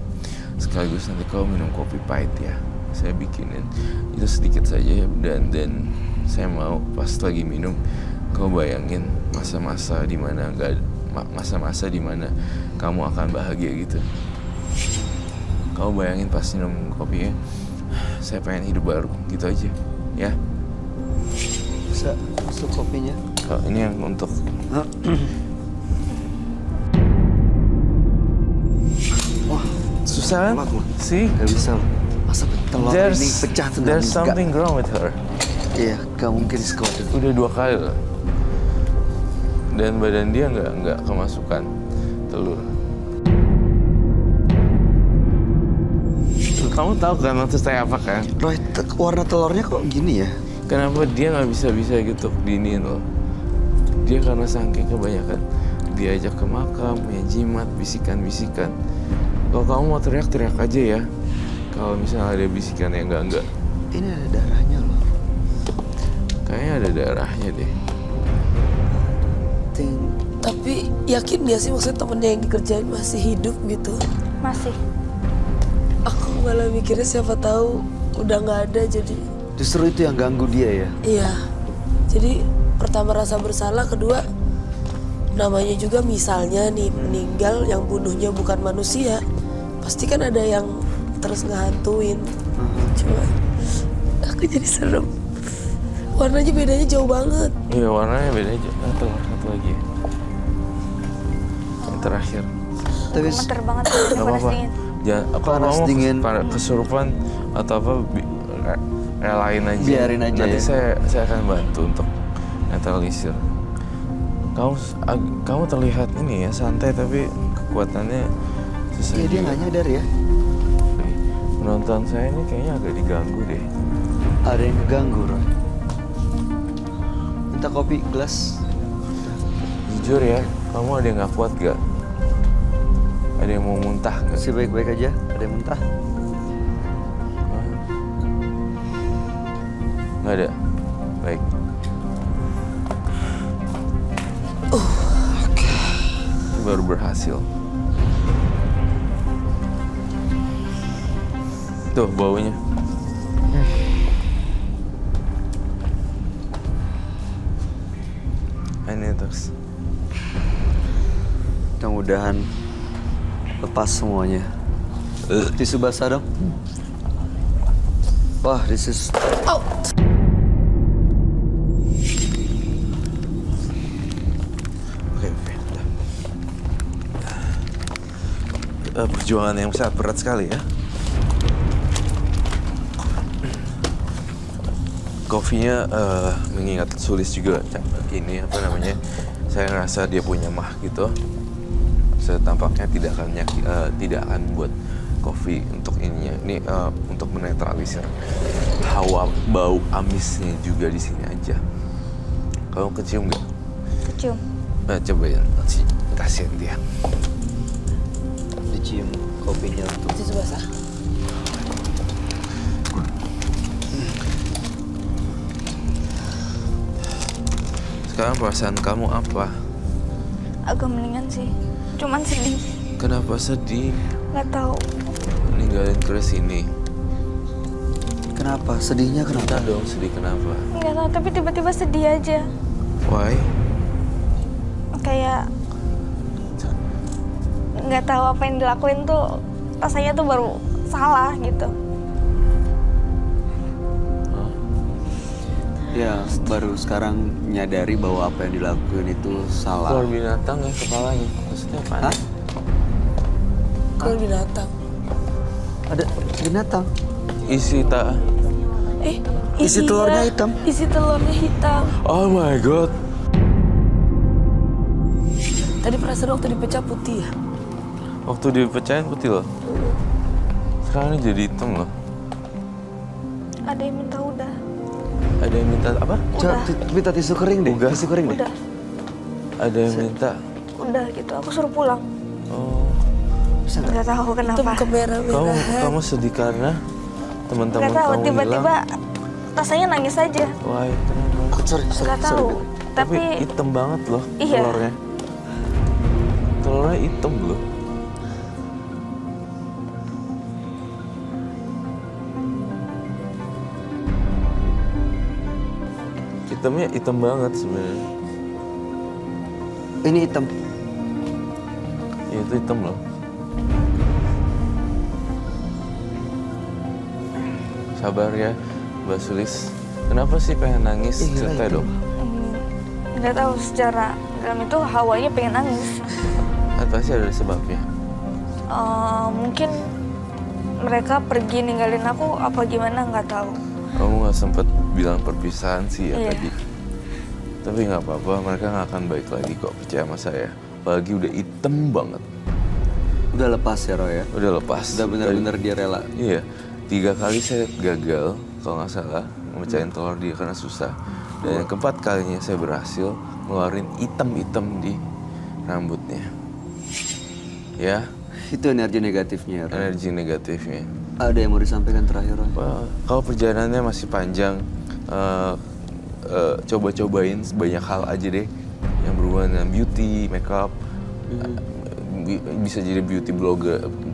Sekaligus nanti kau minum kopi pahit ya, saya bikinin itu sedikit saja dan saya mau pas lagi minum kau bayangin masa-masa dimana masa-masa dimana kamu akan bahagia gitu. Kau bayangin pas minum kopinya, saya pengen hidup baru gitu aja ya. Bisa masuk kopinya. Kalau ini yang untuk Wah, susah kan? Kuat, loh. See? nggak bisa. Masa telur ini pecah tuh nggak There's bisa. something wrong with her. Iya, gak mungkin sekuat itu. Udah 2 kali loh. Dan badan dia nggak kemasukan telur. Kamu tahu kan maksud saya apa kan? Roy, warna telurnya kok gini ya? Kenapa dia nggak bisa gitu diniin loh? Dia karena saking kebanyakan diajak ke makam, ya jimat, bisikan-bisikan. Kalau kamu mau teriak-teriak aja ya. Kalau misalnya ada bisikan yang enggak. Ini ada darahnya loh. Kayaknya ada darahnya deh. Ting. Tapi yakin gak sih maksudnya temennya yang dikerjain masih hidup gitu? Masih. Aku malah mikirnya siapa tahu udah nggak ada jadi. Justru itu yang ganggu dia ya? Iya. Jadi pertama rasa bersalah, kedua namanya juga misalnya nih meninggal yang bunuhnya bukan manusia, pasti kan ada yang terus ngehantuin. Cuma aku jadi serem. Warnanya bedanya jauh banget. Iya warnanya beda aja. Satu lagi. Yang terakhir. Tapi Gemeter banget sih, Gak panas apa-apa. dingin. Jangan apa Panas kamu dingin. kesurupan atau apa relain aja. Biarin aja Nanti ya. saya akan bantu untuk netralisir. Kamu terlihat ini ya santai tapi kekuatannya susah. iya dia juga. nggak nyadar ya? Penonton saya ini kayaknya agak diganggu deh. Ada yang keganggu, Roy. Minta kopi gelas. Jujur ya, kamu ada yang nggak kuat gak? Ada yang mau muntah gak? Masih baik-baik aja. Ada yang muntah. Nggak ada. Baik. Baru berhasil. Tuh baunya. Ini terus. Mudah-mudahan lepas semuanya. Tisu basah dong. Wah, this is... Oke. Perjuangan yang sangat berat sekali ya. Kopinya mengingat Sulis juga ini apa namanya? Saya ngerasa dia punya mah gitu. Tampaknya tidak akan buat kopi untuk ininya. Ini untuk menetralisir hawa bau amisnya juga di sini aja. Kamu kecium nggak? Kecium. Cobain, kasihin dia. dicium kopinya untuk... Tisu basah. Sekarang perasaan kamu apa? Agak mendingan sih. Cuman sedih. Kenapa sedih? Nggak tahu. Ninggalin Chris ini? Kenapa? Sedihnya Kita kenapa? dong sedih kenapa? Nggak tahu, tapi tiba-tiba sedih aja. Why? Kayak nggak tahu apa yang dilakuin tuh rasanya tuh baru salah gitu. Ya, baru sekarang nyadari bahwa apa yang dilakuin itu salah. Keluar binatang ya kepalanya. Maksudnya apa? Hah? Kalau binatang. Ada binatang. Isi tak. Isi telurnya hitam. Isi telurnya hitam. Oh my god. Tadi perasaan waktu dipecah putih ya? Waktu dipecahin putih loh. Sekarang ini jadi hitam loh. Ada yang minta udah. Ada yang minta apa? Coba minta tisu kering deh. Udah. Tisu kering deh. Udah. Ada yang minta. Udah gitu. Aku suruh pulang. Oh. Bisa nggak? Nggak tahu Hitam kenapa. kemerah-merahan. Kamu sedih karena teman-teman Nggak tahu. kamu Tiba-tiba hilang. rasanya nangis aja. Why? Kenapa? Sorry. Nggak tahu. Tapi Tapi hitam banget loh Iya. telurnya. Telurnya hitam loh. Hitamnya hitam banget sebenarnya. Ini hitam. Ya itu hitam loh. Sabar ya, Mbak Sulis. Kenapa sih pengen nangis? Iya, Cerita itu. dong. nggak tahu secara dalam itu hawanya pengen nangis. Pasti ada sebabnya. Mungkin mereka pergi ninggalin aku apa gimana nggak tahu. Kamu nggak sempet bilang perpisahan sih ya Iya. tadi. Tapi nggak apa-apa, mereka nggak akan baik lagi kok, percaya sama saya. Apalagi udah hitam banget. Udah lepas ya Roy ya? Udah lepas. Udah benar-benar dia rela. Iya, 3 kali saya gagal kalau nggak salah memecahin telur dia karena susah. Dan yang keempat kalinya saya berhasil ngeluarin hitam-hitam di rambutnya. Ya, Itu energi negatifnya ya Roy. energi negatifnya. Ada yang mau disampaikan terakhir Roy? Kalau perjalanannya masih panjang, coba-cobain banyak hal aja deh yang berhubungan dengan beauty, makeup. Bisa jadi beauty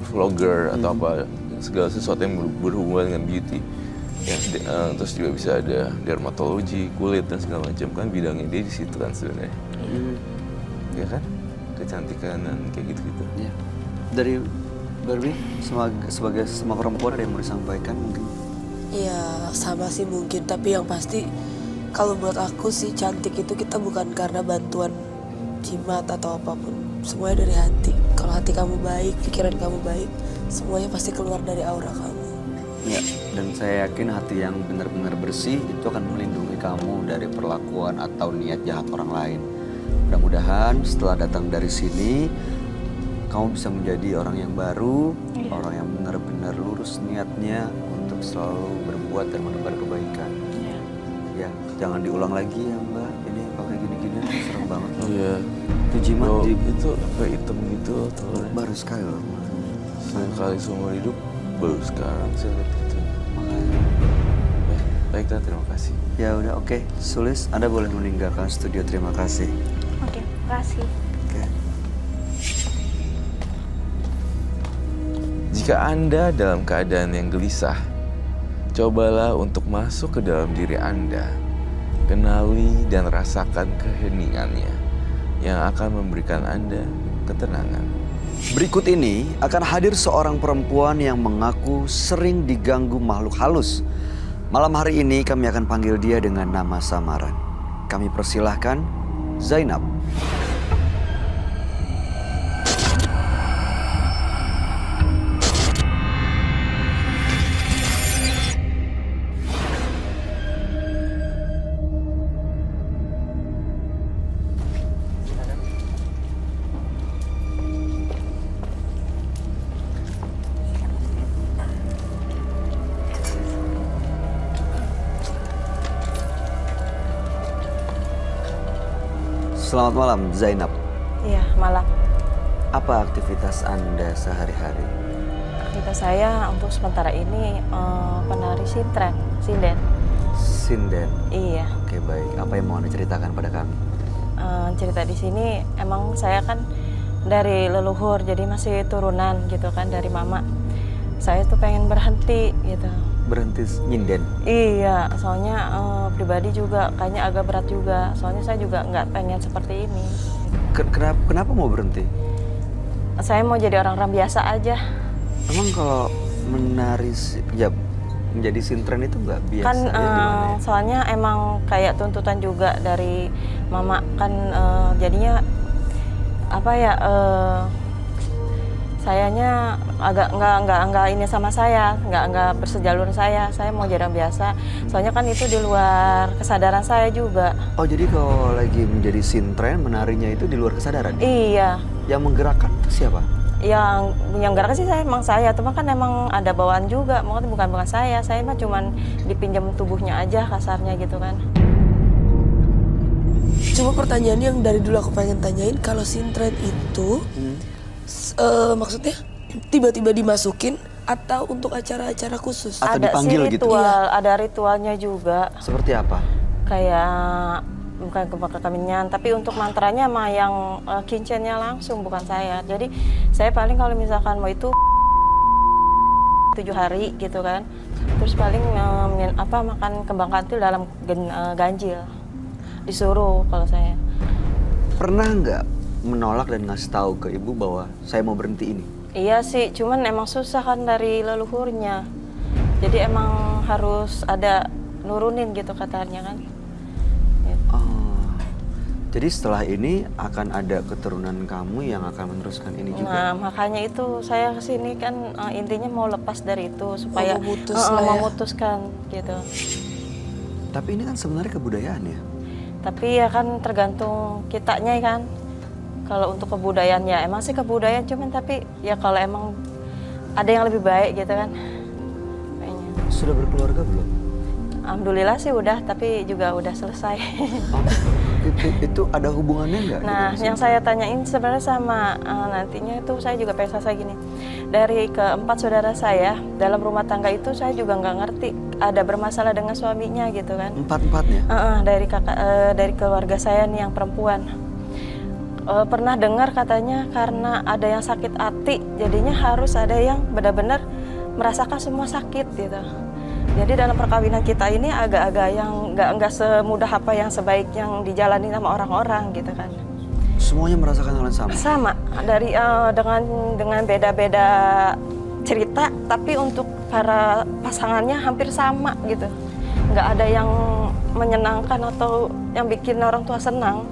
vlogger atau apa, segala sesuatu yang berhubungan dengan beauty. Ya, terus juga bisa ada dermatologi, kulit dan segala macam, kan bidangnya dia di situ kan sebenarnya. Ya kan? Kecantikan dan kayak gitu-gitu. Iya. Dari Barbie, sebagai semua perempuan ada yang mau disampaikan mungkin? Ya sama sih mungkin, tapi yang pasti kalau buat aku sih cantik itu kita bukan karena bantuan jimat atau apapun. Semuanya dari hati. Kalau hati kamu baik, pikiran kamu baik, semuanya pasti keluar dari aura kamu. Ya, dan saya yakin hati yang benar-benar bersih itu akan melindungi kamu dari perlakuan atau niat jahat orang lain. Mudah-mudahan setelah datang dari sini, kamu bisa menjadi orang yang baru, orang yang benar-benar lurus niatnya untuk selalu berbuat dan menebar kebaikan. Ya, jangan diulang lagi ya Mbak, ini pakai gini-gini serem banget loh. Iya. Itu jimat Oh, itu apa hitam gitu telurnya. baru sekali loh. Sekali seumur hidup, baru sekarang saya lihat itu. Makanya. Baiklah, terima kasih. Ya udah oke, Sulis, Anda boleh meninggalkan studio. Terima kasih. Oke, makasih. Oke. Jika Anda dalam keadaan yang gelisah, cobalah untuk masuk ke dalam diri Anda. Kenali dan rasakan keheningannya yang akan memberikan Anda ketenangan. Berikut ini akan hadir seorang perempuan yang mengaku sering diganggu makhluk halus. Malam hari ini kami akan panggil dia dengan nama samaran. Kami persilahkan Zainab. Selamat malam Zainab. Iya, malam. Apa aktivitas Anda sehari-hari? Aktivitas saya untuk sementara ini penari sinden. Sinden. Iya. Oke baik. Apa yang mau Anda ceritakan pada kami? Cerita di sini emang saya kan dari leluhur, jadi masih turunan gitu kan dari mama. Saya tuh pengen berhenti gitu. Berhenti nyinden. Iya, soalnya pribadi juga kayaknya agak berat juga. Soalnya saya juga nggak pengen seperti ini. Kenapa mau berhenti? Saya mau jadi orang-orang biasa aja. Emang kalau menari ya menjadi sintren itu nggak biasa Kan ya, gimana ya? soalnya emang kayak tuntutan juga dari mama kan, jadinya apa ya, sayanya agak nggak ini sama saya, nggak bersejalur saya mau jadi orang biasa. Soalnya kan itu di luar kesadaran saya juga. Oh jadi kalau lagi menjadi sintren menarinya itu di luar kesadaran? Iya, Yang menggerakkan itu siapa? yang gerak sih emang saya, cuma kan emang ada bawaan juga, makanya bukan saya mah cuman dipinjam tubuhnya aja kasarnya gitu kan. Cuma pertanyaan yang dari dulu aku pengen tanyain, kalau sintren itu maksudnya tiba-tiba dimasukin atau untuk acara-acara khusus? Atau Ada dipanggil sih gitu? ritual, ada ritualnya juga. Seperti apa? Kayak bukan kekaminyan, tapi untuk mantranya mah yang kincennya langsung, bukan saya. Jadi saya paling kalau misalkan mau itu 7 hari gitu kan, terus paling makan kembang kantil dalam ganjil, disuruh kalau saya. Pernah nggak menolak dan ngasih tahu ke ibu bahwa saya mau berhenti ini? Iya sih, cuman emang susah kan dari leluhurnya, jadi emang harus ada nurunin gitu katanya kan. Jadi setelah ini akan ada keturunan kamu yang akan meneruskan ini juga. Nah, makanya itu saya kesini kan intinya mau lepas dari itu supaya memutus lah ya. memutuskan gitu. Tapi ini kan sebenarnya kebudayaan ya. Tapi ya kan tergantung kitanya kan. Kalau untuk kebudayaan ya emang sih kebudayaan, cuman tapi ya kalau emang ada yang lebih baik gitu kan. Kayaknya. Sudah berkeluarga belum? Alhamdulillah sih udah, tapi juga udah selesai. Oh, itu ada hubungannya nggak? Nah, yang saya tanyain sebenarnya sama nantinya itu saya juga pengen selesai gini. Dari keempat saudara saya dalam rumah tangga itu saya juga nggak ngerti ada bermasalah dengan suaminya gitu kan. Empat-empatnya? Dari kakak dari keluarga saya nih yang perempuan. Pernah dengar katanya karena ada yang sakit hati, jadinya harus ada yang benar-benar merasakan semua sakit gitu. Jadi dalam perkawinan kita ini agak-agak yang nggak semudah apa yang sebaik yang dijalani sama orang-orang gitu kan. Semuanya merasakan hal yang sama? Sama, dari dengan beda-beda cerita, tapi untuk para pasangannya hampir sama gitu. Nggak ada yang menyenangkan atau yang bikin orang tua senang.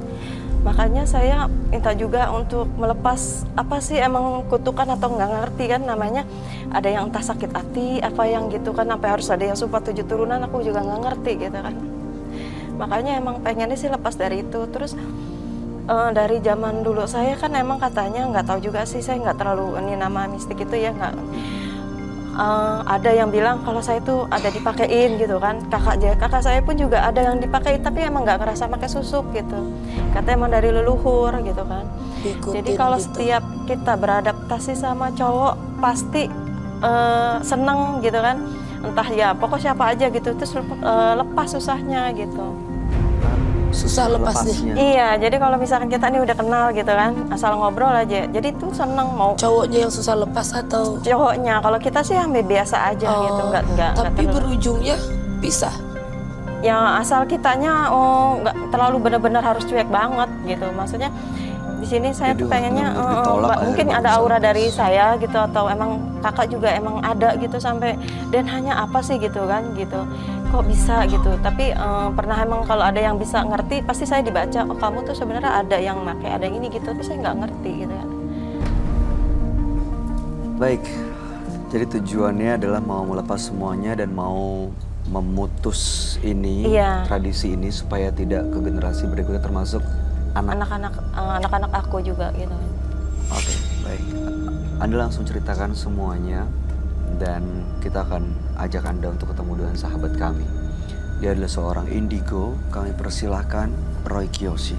Makanya saya minta juga untuk melepas apa sih emang kutukan atau nggak ngerti kan namanya. Ada yang entah sakit hati, apa yang gitu kan, sampai harus ada yang sumpah 7 turunan, aku juga nggak ngerti gitu kan. Makanya emang pengennya sih lepas dari itu. Terus dari zaman dulu saya kan emang katanya, nggak tahu juga sih, saya nggak terlalu ini nama mistik itu ya nggak. Ada yang bilang kalau saya itu ada dipakein gitu kan. Kakak saya pun juga ada yang dipakein, tapi emang nggak ngerasa pakai susuk gitu. Katanya emang dari leluhur gitu kan. Jadi kalau setiap kita beradaptasi sama cowok pasti seneng gitu kan. Entah ya pokok siapa aja gitu, terus lepas susahnya gitu. Susah lepasnya. Iya, jadi kalau misalkan kita ini udah kenal gitu kan, asal ngobrol aja, jadi tuh seneng mau. Cowoknya yang susah lepas atau? Cowoknya, kalau kita sih hampir biasa aja gitu, nggak. Tapi berujungnya pisah. Ya asal kitanya nggak terlalu benar-benar harus cuek banget gitu, maksudnya. Di sini saya tuh pengennya mungkin ada aura dari saya gitu, atau emang kakak juga emang ada gitu sampai dan hanya apa sih gitu kan gitu, kok bisa gitu. Tapi pernah emang kalau ada yang bisa ngerti pasti saya dibaca, oh kamu tuh sebenarnya ada yang pakai ada yang ini gitu, tapi saya nggak ngerti gitu kan. Baik, jadi tujuannya adalah mau melepas semuanya dan mau memutus ini, tradisi ini supaya tidak ke generasi berikutnya, termasuk anak-anak aku juga gitu. Oke, baik. Anda langsung ceritakan semuanya dan kita akan ajak Anda untuk ketemu dengan sahabat kami. Dia adalah seorang indigo. Kami persilahkan Roy Kiyoshi.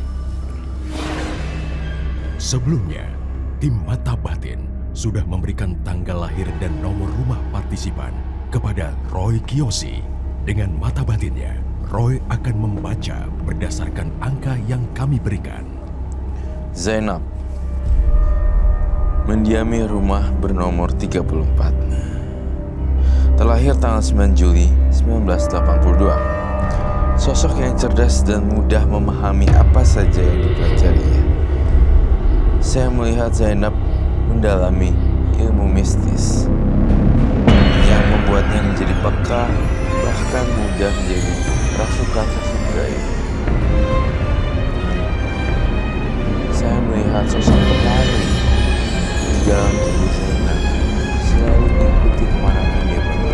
Sebelumnya, tim Mata Batin sudah memberikan tanggal lahir dan nomor rumah partisipan kepada Roy Kiyoshi. Dengan mata batinnya, Roy akan membaca berdasarkan angka yang kami berikan. Zainab mendiami rumah bernomor 34. Terlahir tanggal 9 Juli 1982. Sosok yang cerdas dan mudah memahami apa saja yang dipelajarinya. Saya melihat Zainab mendalami ilmu mistis yang membuatnya menjadi peka, bahkan mudah menjadi rasukan gaib. Saya melihat sosok petani di dalam tubuh Zainab, selalu mengikuti kemanapun dia pergi.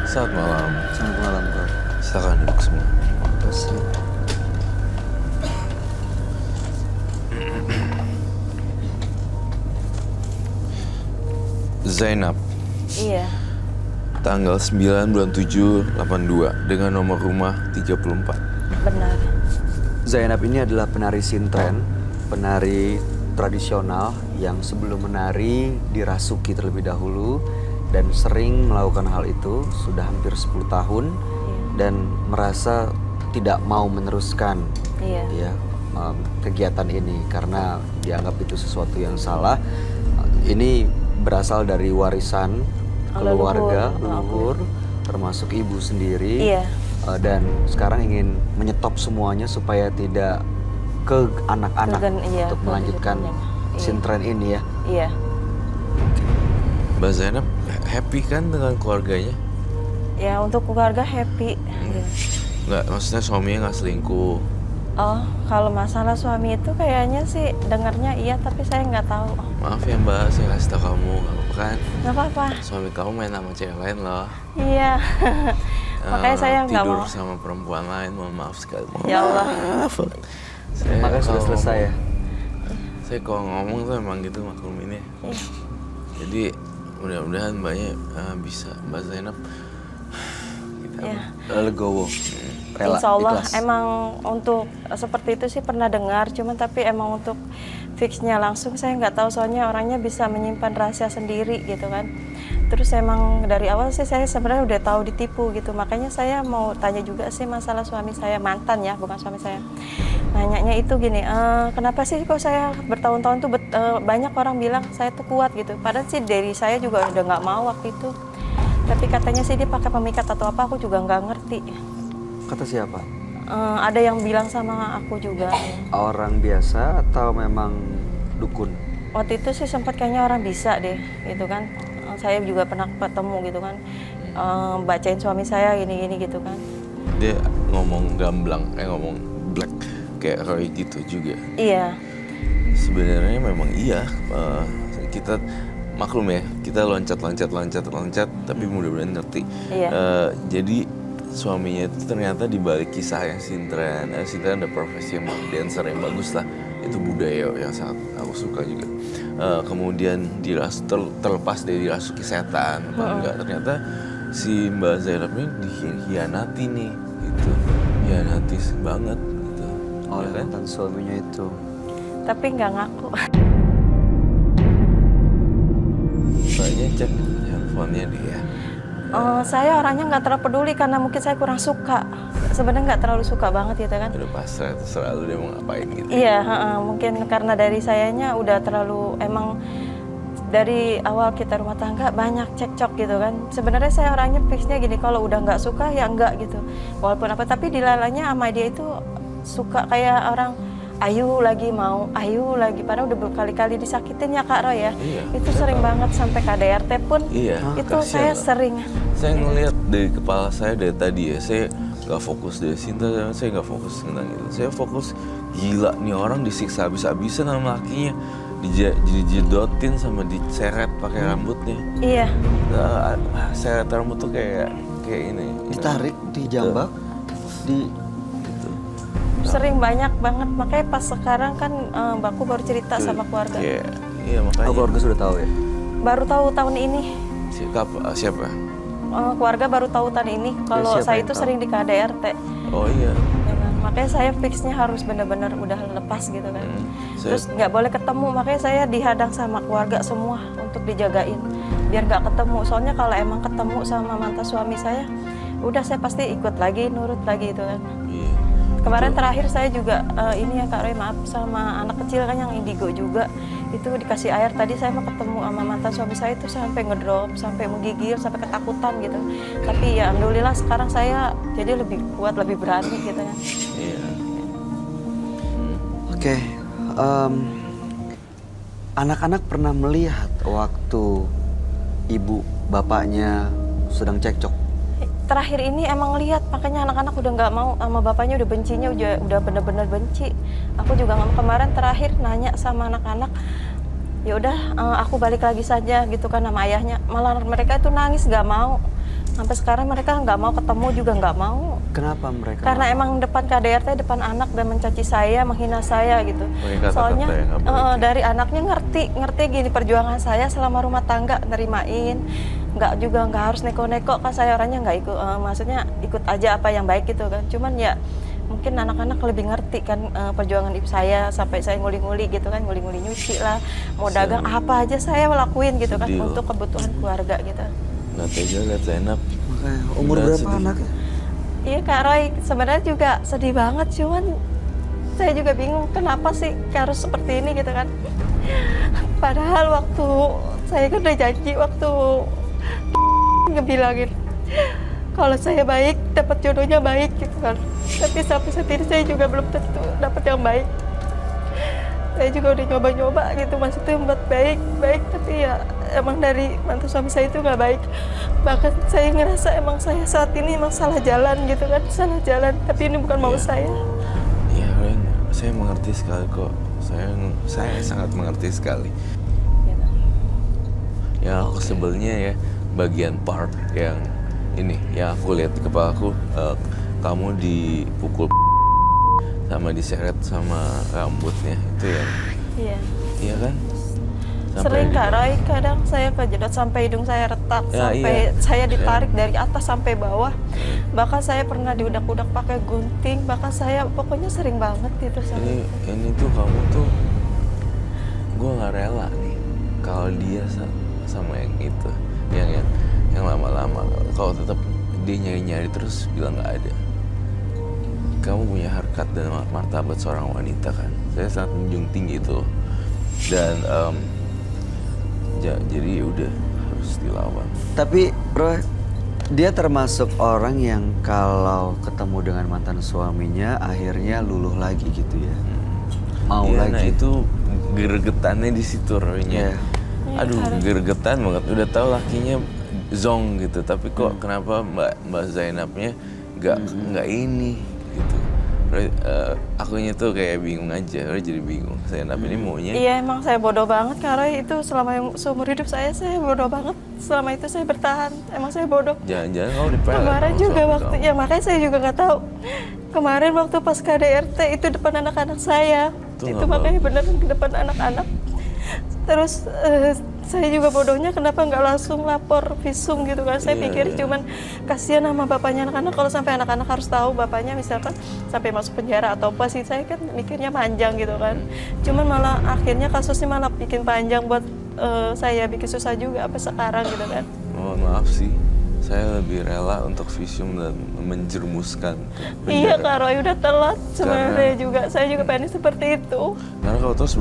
Selamat malam. Selamat malam, Roy. Silakan duduk semua. Terima Zainab. Iya. Tanggal 9 bulan 7 82 dengan nomor rumah 34. Benar. Zainab ini adalah penari sintren, penari tradisional yang sebelum menari dirasuki terlebih dahulu dan sering melakukan hal itu sudah hampir 10 tahun dan merasa tidak mau meneruskan kegiatan ini karena dianggap itu sesuatu yang salah. Ini berasal dari warisan keluarga, leluhur, termasuk ibu sendiri. Iya. Dan sekarang ingin menyetop semuanya supaya tidak ke anak-anak untuk melanjutkan sintren ini ya. Iya. Mbak Zainab happy kan dengan keluarganya? Ya untuk keluarga happy. Nggak, maksudnya suaminya nggak selingkuh. Oh, kalau masalah suami itu kayaknya sih dengarnya iya, tapi saya nggak tahu. Maaf ya Mbak, saya kasih tau kamu, nggak apa-apa kan? Nggak apa-apa. Suami kamu main sama cewek lain loh. Iya. Makanya saya nggak tidur mau. sama perempuan lain, mohon maaf sekali. Mohon Ya Allah. maaf. Saya Makanya sudah kalau selesai ya. Saya kalau ngomong tuh emang gitu maklumin ya. Iya. Jadi mudah-mudahan Mbaknya bisa, Mbak Zainab. Kita Iya. Legowo. Rela, Insya Allah ikhlas. emang untuk seperti itu sih pernah dengar, cuman tapi emang untuk fixnya langsung saya nggak tahu, soalnya orangnya bisa menyimpan rahasia sendiri gitu kan. Terus emang dari awal sih saya sebenarnya udah tahu ditipu gitu, makanya saya mau tanya juga sih masalah suami saya, mantan ya, bukan suami saya. Nanyanya itu gini, kenapa sih kok saya bertahun-tahun tuh banyak orang bilang saya tuh kuat gitu, padahal sih dari saya juga udah nggak mau waktu itu. Tapi katanya sih dia pakai pemikat atau apa, aku juga nggak ngerti. Kata siapa? Ada yang bilang sama aku juga. Orang biasa atau memang dukun? Waktu itu sih sempat kayaknya orang bisa deh, gitu kan. Saya juga pernah ketemu gitu kan, bacain suami saya gini-gini gitu kan. Dia ngomong gamblang, ngomong black kayak Roy gitu juga. Iya, Sebenarnya memang iya, kita maklum ya, kita loncat, tapi mudah-mudahan ngerti. Iya. Jadi suaminya itu ternyata di balik kisah yang Sintren ada profesi yang dancer yang bagus lah, itu budaya yang sangat aku suka juga. Kemudian terlepas dari dirasuki setan apa enggak, ternyata si Mbak Zainab ini dikhianati nih gitu, hianati banget gitu. Oleh Ya kan? mantan suaminya itu. tapi nggak ngaku. Mbaknya cek handphonenya dia. Saya orangnya nggak terlalu peduli karena mungkin saya kurang suka. Sebenarnya nggak terlalu suka banget gitu kan. Udah pasrah selalu dia mau ngapain gitu. Iya, mungkin karena dari sayanya udah terlalu, emang dari awal kita rumah tangga banyak cekcok gitu kan. Sebenarnya saya orangnya fixnya gini, kalau udah nggak suka ya enggak gitu. Walaupun apa, tapi dilalanya sama dia itu suka kayak orang ayu lagi mau, ayu lagi. Padahal udah berkali-kali disakitin ya Kak Roy ya. Iya, Itu sering banget sampai KDRT pun. Iya, Itu kasihan saya loh. sering. Saya ngelihat dari kepala saya dari tadi ya, saya nggak fokus dari Sinta, saya nggak fokus tentang itu. Saya fokus, gila nih orang disiksa habis-habisan sama lakinya, dijedotin sama diseret pakai rambutnya. Iya. Seret rambut tuh kayak ini. Ditarik, dijambak, di Gitu. Sering banyak banget, makanya pas sekarang kan Mbakku baru cerita sama keluarga. Iya makanya. oh, keluarga sudah tahu ya? Baru tahu tahun ini. Siapa? Keluarga baru tahu tahun ini kalau siapa saya yang itu tahu? sering di KDRT. Oh iya. Ya kan? Makanya saya fixnya harus benar-benar udah lepas gitu kan. Terus nggak boleh ketemu, makanya saya dihadang sama keluarga semua untuk dijagain biar nggak ketemu. Soalnya kalau emang ketemu sama mantan suami saya, udah saya pasti ikut lagi, nurut lagi itu kan. Iya. Kemarin terakhir saya juga ini ya Kak Roy, maaf, sama anak kecil kan yang indigo juga, itu dikasih air. Tadi saya mau ketemu sama mantan suami saya itu sampai ngedrop, sampai menggigil, sampai ketakutan gitu. Tapi ya alhamdulillah sekarang saya jadi lebih kuat, lebih berani gitu kan. Iya. Oke, anak-anak pernah melihat waktu ibu bapaknya sedang cekcok. Terakhir ini emang lihat, makanya anak-anak udah nggak mau sama bapaknya, udah bencinya, udah bener-bener benci. Aku juga nggak mau. Kemarin terakhir nanya sama anak-anak, ya udah aku balik lagi saja gitu kan sama ayahnya. Malah mereka itu nangis nggak mau. Sampai sekarang mereka nggak mau ketemu juga nggak mau. Kenapa mereka? Karena emang depan KDRT, depan anak dan mencaci saya, menghina saya gitu. Pakai kata-kata Soalnya yang nggak boleh. dari anaknya ngerti gini perjuangan saya selama rumah tangga, nerimain, nggak harus neko-neko kan, saya orangnya nggak ikut, maksudnya ikut aja apa yang baik gitu kan. Cuman ya mungkin anak-anak lebih ngerti kan perjuangan ibu saya, sampai saya nguli-nguli gitu kan, nguli-nguli nyuci lah, mau dagang apa aja saya lakuin gitu kan Sedih loh. untuk kebutuhan keluarga gitu. Nggak tega lihat Zainab. Makanya, umur Udah berapa sedih. anaknya? Iya Kak Roy, sebenarnya juga sedih banget, cuman saya juga bingung kenapa sih harus seperti ini gitu kan. Padahal waktu saya kan udah janji waktu ngebilangin kalau saya baik, dapat jodohnya baik gitu kan. Tapi sampai saat ini saya juga belum tentu dapat yang baik. Saya juga udah nyoba-nyoba gitu, maksudnya buat baik, tapi ya emang dari mantan suami saya itu nggak baik. Bahkan saya ngerasa emang saya saat ini emang salah jalan gitu kan, salah jalan. Tapi ini bukan mau saya. Iya, Ren, saya mengerti sekali kok. Saya sangat mengerti sekali. Gitu. Ya aku sebelnya ya bagian part yang ini, yang aku lihat di kepala aku, kamu dipukul sama diseret sama rambutnya itu ya. Iya. Iya kan? Sering Kak Roy, kadang saya kejedot sampai hidung saya retak, Ya, sampai iya. saya ditarik dari atas sampai bawah. Bahkan saya pernah diudak-udak pakai gunting, bahkan saya pokoknya sering banget gitu sama. Ini tuh kamu tuh, gue nggak rela nih kalau dia sama yang itu, yang lama-lama. Kalau tetap dia nyari-nyari terus bilang nggak ada. Kamu punya harkat dan martabat seorang wanita kan. Saya sangat menjunjung tinggi itu. Dan jadi udah harus dilawan. Tapi Roy, dia termasuk orang yang kalau ketemu dengan mantan suaminya akhirnya luluh lagi gitu ya. Mau Iya, lagi. nah itu gregetannya di situ Roy-nya. Aduh, gregetan banget. Udah tahu lakinya zong gitu, tapi kok kenapa Mbak Zainabnya nggak ini gitu. Roy, akunya tuh kayak bingung aja, Roy jadi bingung. Zainab ini maunya. Iya emang saya bodoh banget Kak Roy, itu selama seumur hidup saya bodoh banget. Selama itu saya bertahan, emang saya bodoh. Jangan-jangan kamu dipelet. Kemarin sama juga suami waktu, kamu. ya makanya saya juga nggak tahu. Kemarin waktu pas KDRT itu depan anak-anak saya, Itu itu nggak makanya beneran ke depan anak-anak. Terus saya juga bodohnya kenapa nggak langsung lapor visum gitu kan. Saya Iya, pikir iya. cuman kasihan sama bapaknya anak-anak, kalau sampai anak-anak harus tahu bapaknya misalkan sampai masuk penjara atau apa sih, saya kan mikirnya panjang gitu kan. Cuman malah akhirnya kasusnya malah bikin panjang buat saya, bikin susah juga sampai sekarang gitu kan. Mohon maaf sih, saya lebih rela untuk visum dan menjerumuskan ke Iya penjara. Kak Roy, udah telat sebenarnya Karena- juga. Saya juga pengen seperti itu. Karena kalau terus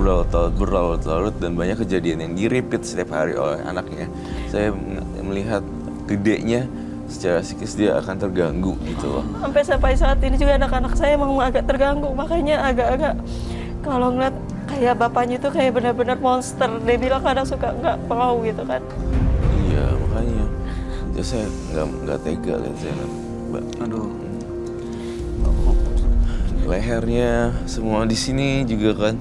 berlarut-larut dan banyak kejadian yang di-repeat setiap hari oleh anaknya, saya melihat gedenya secara psikis dia akan terganggu gitu loh. Sampai saat ini juga anak-anak saya emang agak terganggu. Makanya agak-agak kalau ngeliat kayak bapaknya itu kayak benar-benar monster. Dia bilang kadang suka nggak mau gitu kan. Iya, makanya ya saya nggak tega lihat Zainab, Mbak. Aduh. Lehernya semua di sini juga kan,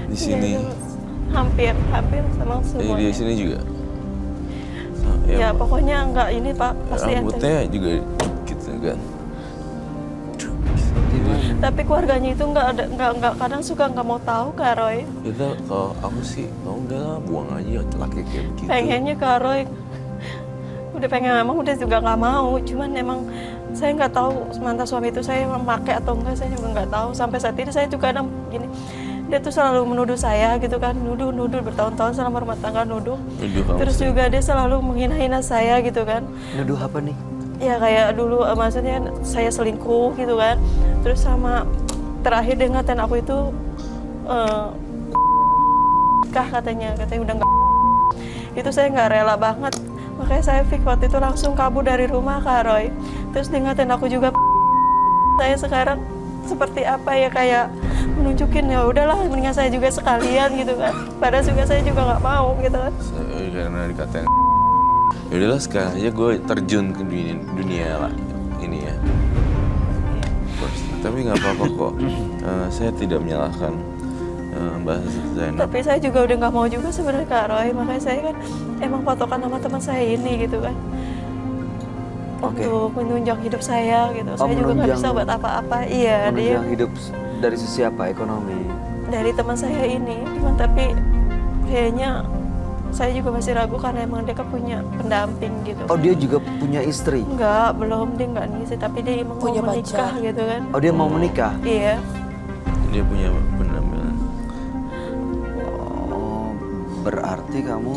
di sini. Iya, hampir sama Di semuanya. sini juga. Ya pokoknya nggak ini Pak, pasti ada. Rambutnya juga gitu kan. Tapi keluarganya itu nggak kadang suka nggak mau tahu Kak Roy. Itu kalau aku sih, kamu udah lah, buang aja laki kayak begitu. Pengennya Kak Roy udah pengen, emang udah juga nggak mau, cuman emang saya nggak tahu mantan suami itu saya memakai atau enggak, saya juga nggak tahu. Sampai saat ini saya juga kadang gini, dia tuh selalu menuduh saya gitu kan, nuduh bertahun-tahun selama rumah tangga nuduh. Nuduh kamu Terus sih. juga dia selalu menghina-hina saya gitu kan. Nuduh apa nih? Ya kayak dulu maksudnya saya selingkuh gitu kan. Terus sama terakhir dia ngatain aku itu katanya udah nggak. Itu saya nggak rela banget. Makanya saya fix waktu itu langsung kabur dari rumah Kak Roy. Terus dia ngatain aku juga. Saya sekarang seperti apa ya, kayak menunjukin ya udahlah mendingan saya juga sekalian gitu kan. Padahal juga saya juga nggak mau gitu kan. Karena dikatain. Yaudahlah sekarang aja gue terjun ke dunia lah ini ya. First. Tapi nggak apa-apa kok. Saya tidak menyalahkan Mbak Zainab. Tapi saya juga udah nggak mau juga sebenarnya Kak Roy. Makanya saya kan emang patokan sama teman saya ini gitu kan. Oke. Untuk menunjang hidup saya gitu. Oh, Saya juga nggak menunjang- bisa buat apa-apa. Iya, dia Menunjang hidup dari sisi apa? Ekonomi. dari teman saya ini. Cuman tapi kayaknya saya juga masih ragu karena emang dia kan punya pendamping gitu. Oh, dia juga punya istri. Enggak, belum, dia enggak nih sih, tapi dia emang Punya mau menikah pacar. gitu kan. Oh, dia mau menikah. Iya. Dia punya penampilan. Oh, berarti kamu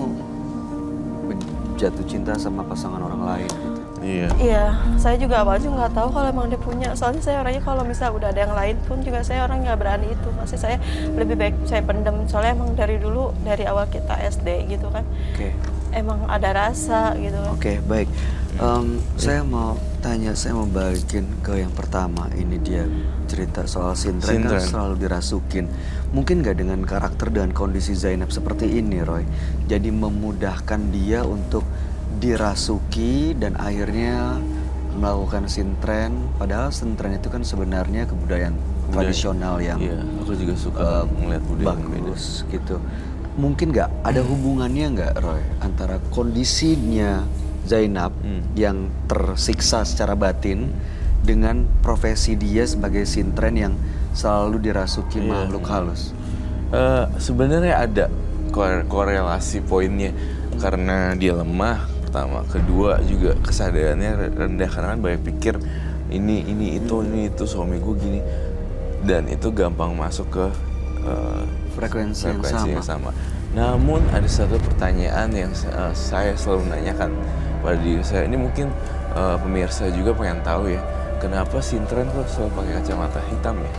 jatuh cinta sama pasangan orang lain gitu. Iya. Iya, saya juga awalnya nggak tahu kalau emang dia punya. Soalnya saya orangnya kalau misal udah ada yang lain pun juga saya orang nggak berani itu. Masih saya lebih baik saya pendem. Soalnya emang dari dulu, dari awal kita SD gitu kan. Oke. Emang ada rasa gitu kan. Oke, baik. Saya mau tanya, saya mau balikin ke yang pertama. Ini dia cerita soal Sintren kan Sintren. selalu dirasukin. Mungkin nggak dengan karakter dan kondisi Zainab seperti ini, Roy. Jadi memudahkan dia untuk dirasuki dan akhirnya melakukan Sintren. Padahal Sintren itu kan sebenarnya kebudayaan tradisional yang Iya, aku juga suka ngeliat budaya yang beda. bagus gitu. Mungkin nggak ada hubungannya nggak, Roy, antara kondisinya Zainab yang tersiksa secara batin dengan profesi dia sebagai Sintren yang selalu dirasuki makhluk halus? Sebenarnya ada korelasi poinnya karena dia lemah pertama, kedua juga kesadarannya rendah karena kan banyak pikir ini itu suami gue gini, dan itu gampang masuk ke Frekuensi yang sama. Namun ada satu pertanyaan yang saya selalu menanyakan pada diri saya. Ini mungkin pemirsa juga pengen tahu ya, kenapa Sintren kok selalu pakai kacamata hitam ya?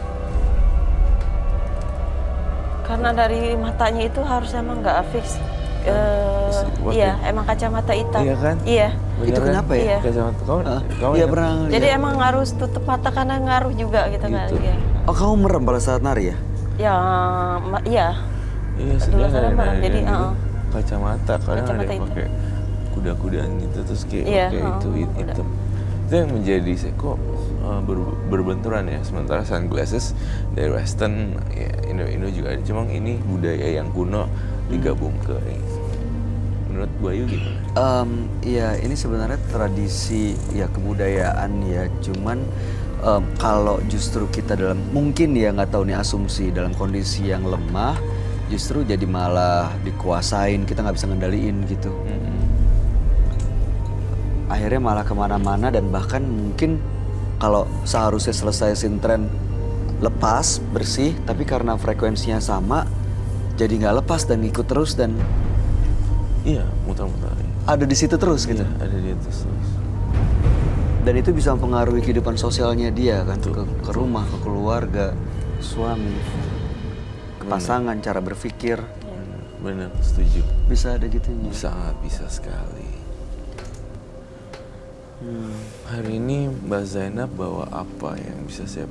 Karena dari matanya itu harusnya emang nggak fix. Iya, emang kacamata hitam. Iya kan? Iya. Bener Itu kan? kenapa ya? Iya. Kacamata kamu Iya ya? pernah Jadi lihat. emang harus tutup mata karena ngaruh juga gitu kan. Gitu. Iya. Oh, kamu merem pada saat nari ya? Ya, iya. Iya, Dulu sebenarnya saya merem, jadi, gitu, kacamata kadang ada Kacamata yang hitam. pakai kuda-kudaan gitu terus kayak Iya, pakai itu kuda. hitam. Itu yang menjadi saya kok berbenturan ya. Sementara sunglasses dari Western ya Indo juga ada. Cuma ini budaya yang kuno digabung ke ini. Menurut Bayu gimana? Iya, ini sebenarnya tradisi ya kebudayaan ya. Cuman kalau justru kita dalam mungkin ya nggak tahu nih asumsi dalam kondisi yang lemah, justru jadi malah dikuasain, kita nggak bisa ngendaliin gitu. Akhirnya malah kemana-mana dan bahkan mungkin kalau seharusnya selesai Sintren lepas bersih, tapi karena frekuensinya sama, jadi nggak lepas dan ngikut terus dan Iya, muter-muter. ada di situ terus gitu. Iya, ada di atas terus. Dan itu bisa mempengaruhi kehidupan sosialnya dia kan, ke rumah, ke keluarga, suami, ke pasangan, cara berpikir. Benar, setuju. Bisa ada gitunya. Sangat bisa sekali. Hari ini Mbak Zainab bawa apa yang bisa saya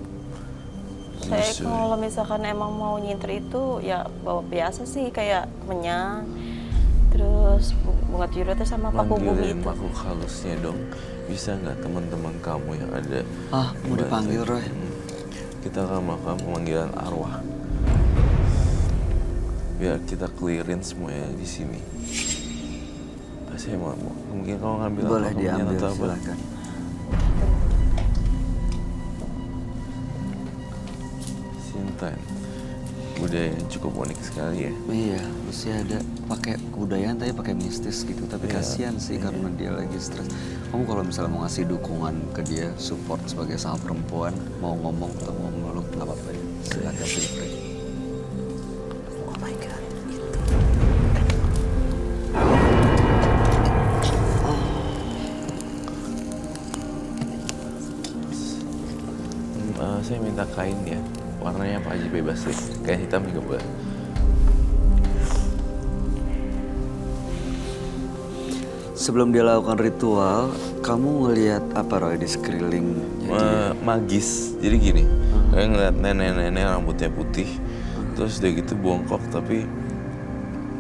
Saya nyusul? kalau misalkan emang mau nyinter itu ya bawa biasa sih kayak menyan, terus bunga tiurnya sama paku bumi Manggilin itu. makhluk halusnya dong. Bisa nggak teman-teman kamu yang ada? Ah, mau Mbak dipanggil, Zainab? Roy. Kita akan melakukan pemanggilan arwah. Biar kita clearin semuanya di sini. Saya mau mungkin kamu ngambil Boleh apa, kemudian diambil, atau apa? silakan. Sintan, budaya yang cukup unik sekali ya. Iya, mesti ada pakai kebudayaan tapi pakai mistis gitu. Tapi Iya, kasihan sih karena dia lagi stres. Kamu kalau misalnya mau ngasih dukungan ke dia, support sebagai sama perempuan, mau ngomong atau mau meluk nggak apa-apa ya. Silakan, feel free. Oh my god, itu. Saya minta kain ya, warnanya apa aja bebas sih, kain hitam juga boleh. Sebelum dia lakukan ritual, kamu ngelihat apa, Roy, di sekelilingnya dia? Magis, jadi gini, saya ngeliat nenek-nenek rambutnya putih, terus dia gitu bongkok tapi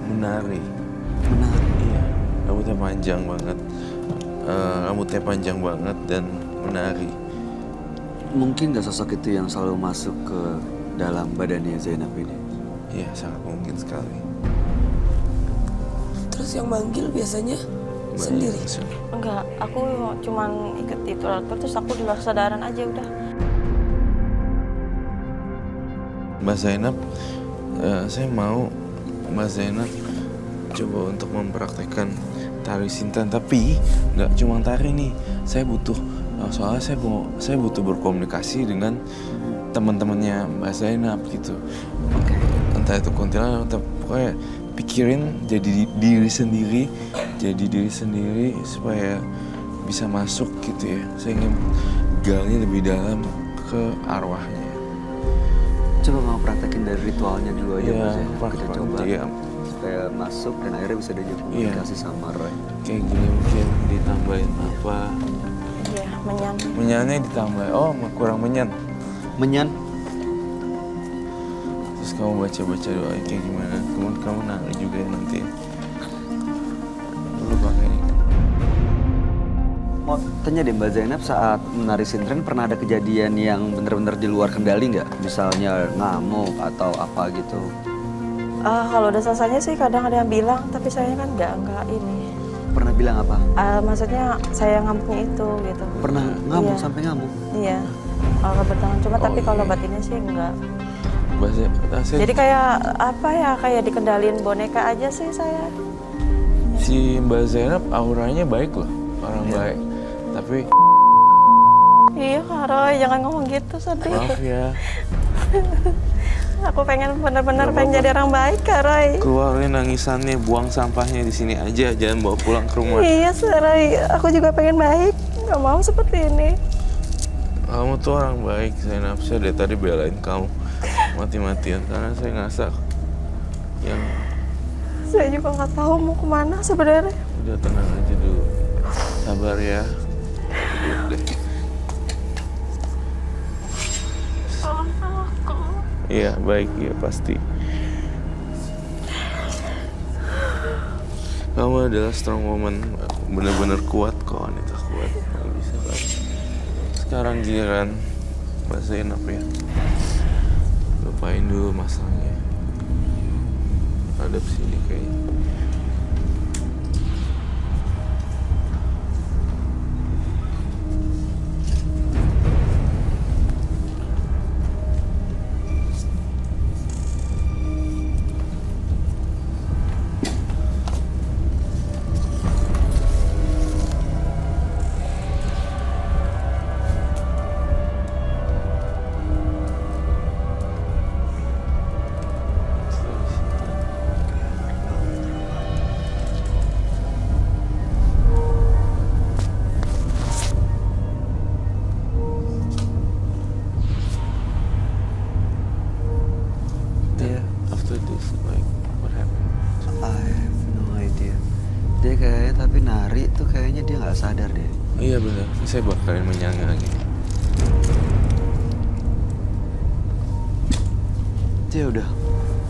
menari. Menari. Iya, rambutnya panjang banget dan menari. Mungkin gak sosok itu yang selalu masuk ke dalam badannya Zainab ini? Iya, sangat mungkin sekali. Terus yang manggil biasanya sendiri. Enggak, aku cuman ikut itu terus aku di luar kesadaran aja udah. Mbak Zainab, saya mau Mbak Zainab coba untuk mempraktekkan tari Sintan, tapi nggak cuma tari nih. Saya butuh, soalnya saya butuh berkomunikasi dengan teman-temannya Mbak Zainab gitu. Oke. Entah itu kuntilanak atau pokoknya pikirin jadi diri sendiri supaya bisa masuk gitu ya. Saya ingin gali lebih dalam ke arwahnya. Coba mau praktekin dari ritualnya dulu aja, Iya, Mas, ya. Kita praktek coba iya. supaya masuk dan akhirnya bisa diajak komunikasi sama Roy. Kayak gini mungkin ditambahin apa. Iya. menyan. Menyannya ditambah. Oh, kurang menyan. Menyan. Terus kamu baca-baca doa kayak gimana? Kamu nari juga ya nanti. Lu pakai ini kan. Mau tanya deh Mbak Zainab, saat menari sintren pernah ada kejadian yang benar-benar di luar kendali nggak? Misalnya ngamuk atau apa gitu? Kalau udah selesainya sih kadang ada yang bilang, tapi saya kan nggak ini. Pernah bilang apa? Maksudnya saya ngamuknya itu gitu. Pernah ngamuk Iya. sampai ngamuk? Iya. Kalau bertangan cuma Oh, tapi kalau iya. batinnya sih enggak. Bahasa Jadi kayak apa ya, kayak dikendalin boneka aja sih saya. si Mbak Zainab auranya baik loh, orang baik. Tapi Iya Kak Roy, jangan ngomong gitu sedih. maaf ya, Aku pengen bener-bener Gak pengen apa-apa. jadi orang baik Kak Roy. keluarin nangisannya, buang sampahnya di sini aja, jangan bawa pulang ke rumah. Iya Roy, aku juga pengen baik. Gak mau seperti ini. Kamu tuh orang baik, Zainab. Saya dari tadi belain kamu mati-matian karena saya ngerasa yang Saya juga nggak tahu mau kemana sebenarnya. udah tenang aja dulu, sabar ya. Duduk deh. Iya baik, iya pasti. Kamu adalah strong woman, bener-bener kuat kok, wanita kuat. Kamu bisa banget. Sekarang giliran Mbak Zainab ya. Lupain dulu masalahnya. Hadap sini kayaknya. Iya. After this, like, what happened? I have no idea. Dia kayaknya tapi nari tuh kayaknya dia nggak sadar deh. Iya benar, saya bakalan menyangga lagi. Dia udah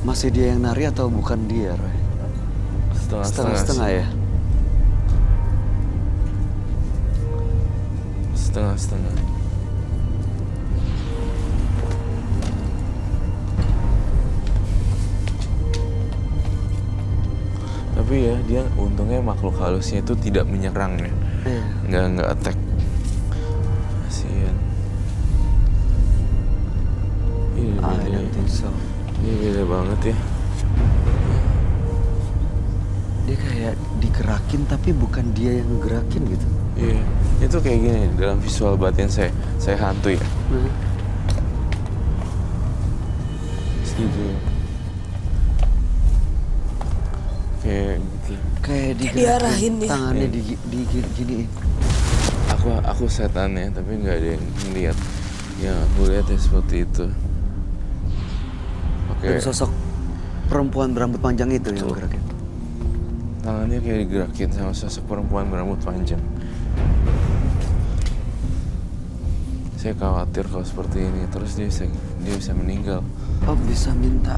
masih dia yang nari atau bukan dia, Roy? Setengah-setengah ya. Setengah-setengah. Tapi ya dia untungnya makhluk halusnya itu tidak menyerang ya, Iya. nggak attack. Kasian. Iya I beda. don't think so. Ini beda banget ya. Dia kayak digerakin tapi bukan dia yang ngegerakin gitu. Iya, itu kayak gini dalam visual batin saya hantu ya. Gitu. Kayak gitu. Kayak diarahin digerakin, ya. tangannya diginiin. Aku setannya tapi nggak ada yang lihat. Ya aku lihat ya seperti itu. Oke. Dan sosok perempuan berambut panjang itu yang ngegerakin. Tangannya kayak digerakin sama sosok perempuan berambut panjang. Saya khawatir kalau seperti ini terus dia bisa meninggal. Oh, bisa minta.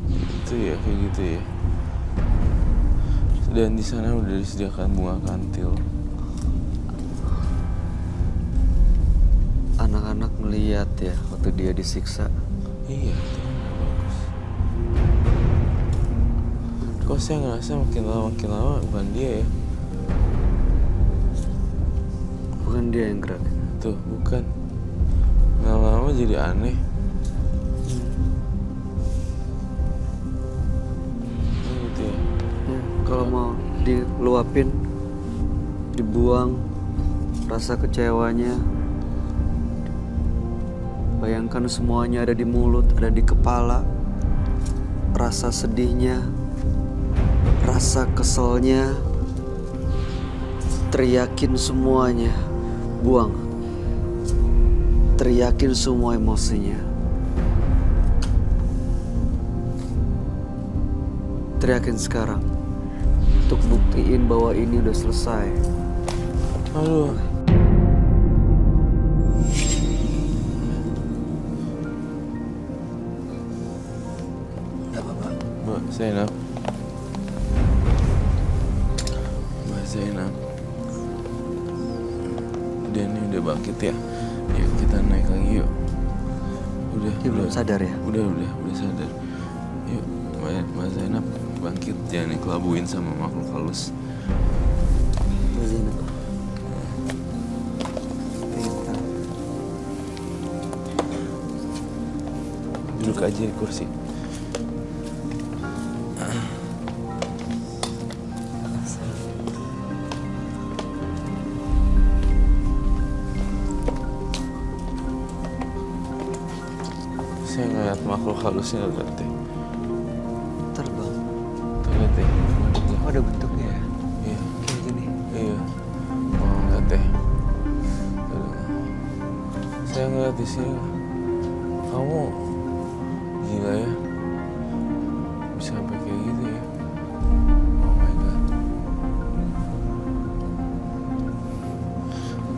Itu ya kayak gitu ya. Dan di sana udah disediakan bunga kantil. Anak-anak ngeliat ya waktu dia disiksa. Iya, itu kan nggak bagus. Kok saya ngerasa makin lama bukan dia ya. Bukan dia yang gerakin. Tuh, bukan. Lama-lama jadi aneh. Gitu ya. Ya, kalau mau diluapin, dibuang rasa kecewanya. Bayangkan semuanya ada di mulut, ada di kepala. Rasa sedihnya, rasa keselnya, teriakin semuanya, buang. Teriakin semua emosinya. Teriakin sekarang untuk buktiin bahwa ini udah selesai. Aduh. Gak apa-apa. Mbak Zainab. Mbak Zainab. Denny udah bangkit ya? Yuk kita naik lagi yuk. Udah. Dia belum sadar ya? Udah sadar. Yuk, Mbak Zainab bangkit, jangan dikelabuin sama makhluk halus. Mbak Zainab. Pengen tahu. Duduk aja di kursi. Saya ngeliat makhluk halusnya lihat deh. Terbang. Tuh lihat deh. Oh, ada bentuknya ya? Iya, Kayak gini. iya. Oh, lihat deh. Aduh. Saya ngeliat di sini. Kamu gila ya. Bisa sampai kayak gitu ya. Oh my god.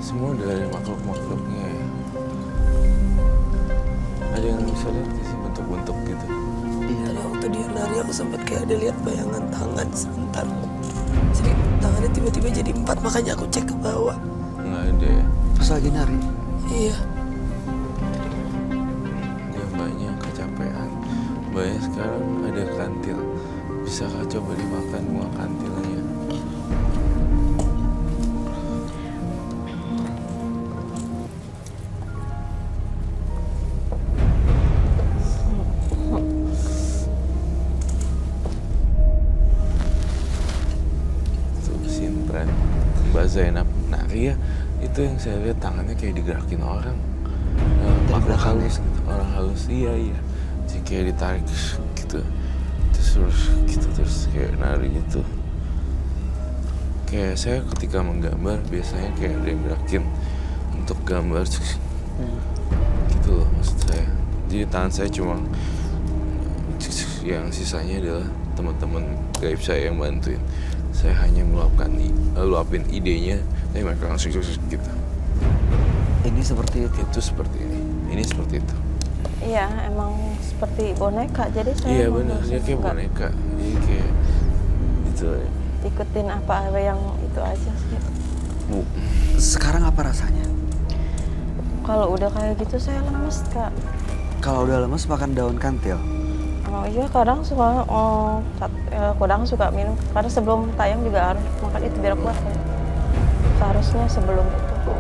Semua dari makhluk-makhluknya ya. Ada yang bisa lihat di sini bentuk-bentuk gitu. Iya. Tadi waktu dia nari aku sempat kayak ada lihat bayangan tangan sebentar. Jadi tangannya tiba-tiba jadi 4, makanya aku cek ke bawah. Nggak ada ya. Pas lagi nari. Iya. Dia mbaknya kecapean. Mbaknya sekarang ada kantil. Bisakah coba dimakan bunga kantilnya? Tuh Sintren, Mbak Zainab nari ya. Itu yang saya lihat tangannya kayak digerakin orang. Dari Makhluk belakang halus gitu. Orang halus, iya. Jadi kayak ditarik gitu. Terus gitu, terus kayak nari gitu. Kayak saya ketika menggambar biasanya kayak ada yang gerakin untuk gambar gitu loh maksud saya. Jadi tangan saya cuma yang sisanya adalah teman-teman gaib saya yang bantuin. Saya hanya meluapin idenya, tapi mereka langsung gitu. Ini seperti itu. Itu seperti ini seperti itu. Iya, emang seperti boneka. Jadi saya Iya emang benar, dia kayak suka boneka. Jadi kayak gitu. ikutin apa yang itu aja sih. Bu, Sekarang apa rasanya? Kalau udah kayak gitu saya lemes, Kak. Kalau udah lemes makan daun kantil. Oh iya, kadang suka kadang suka minum. Kadang sebelum tayang juga harus makan itu biar kuat. Kan. Seharusnya sebelum itu.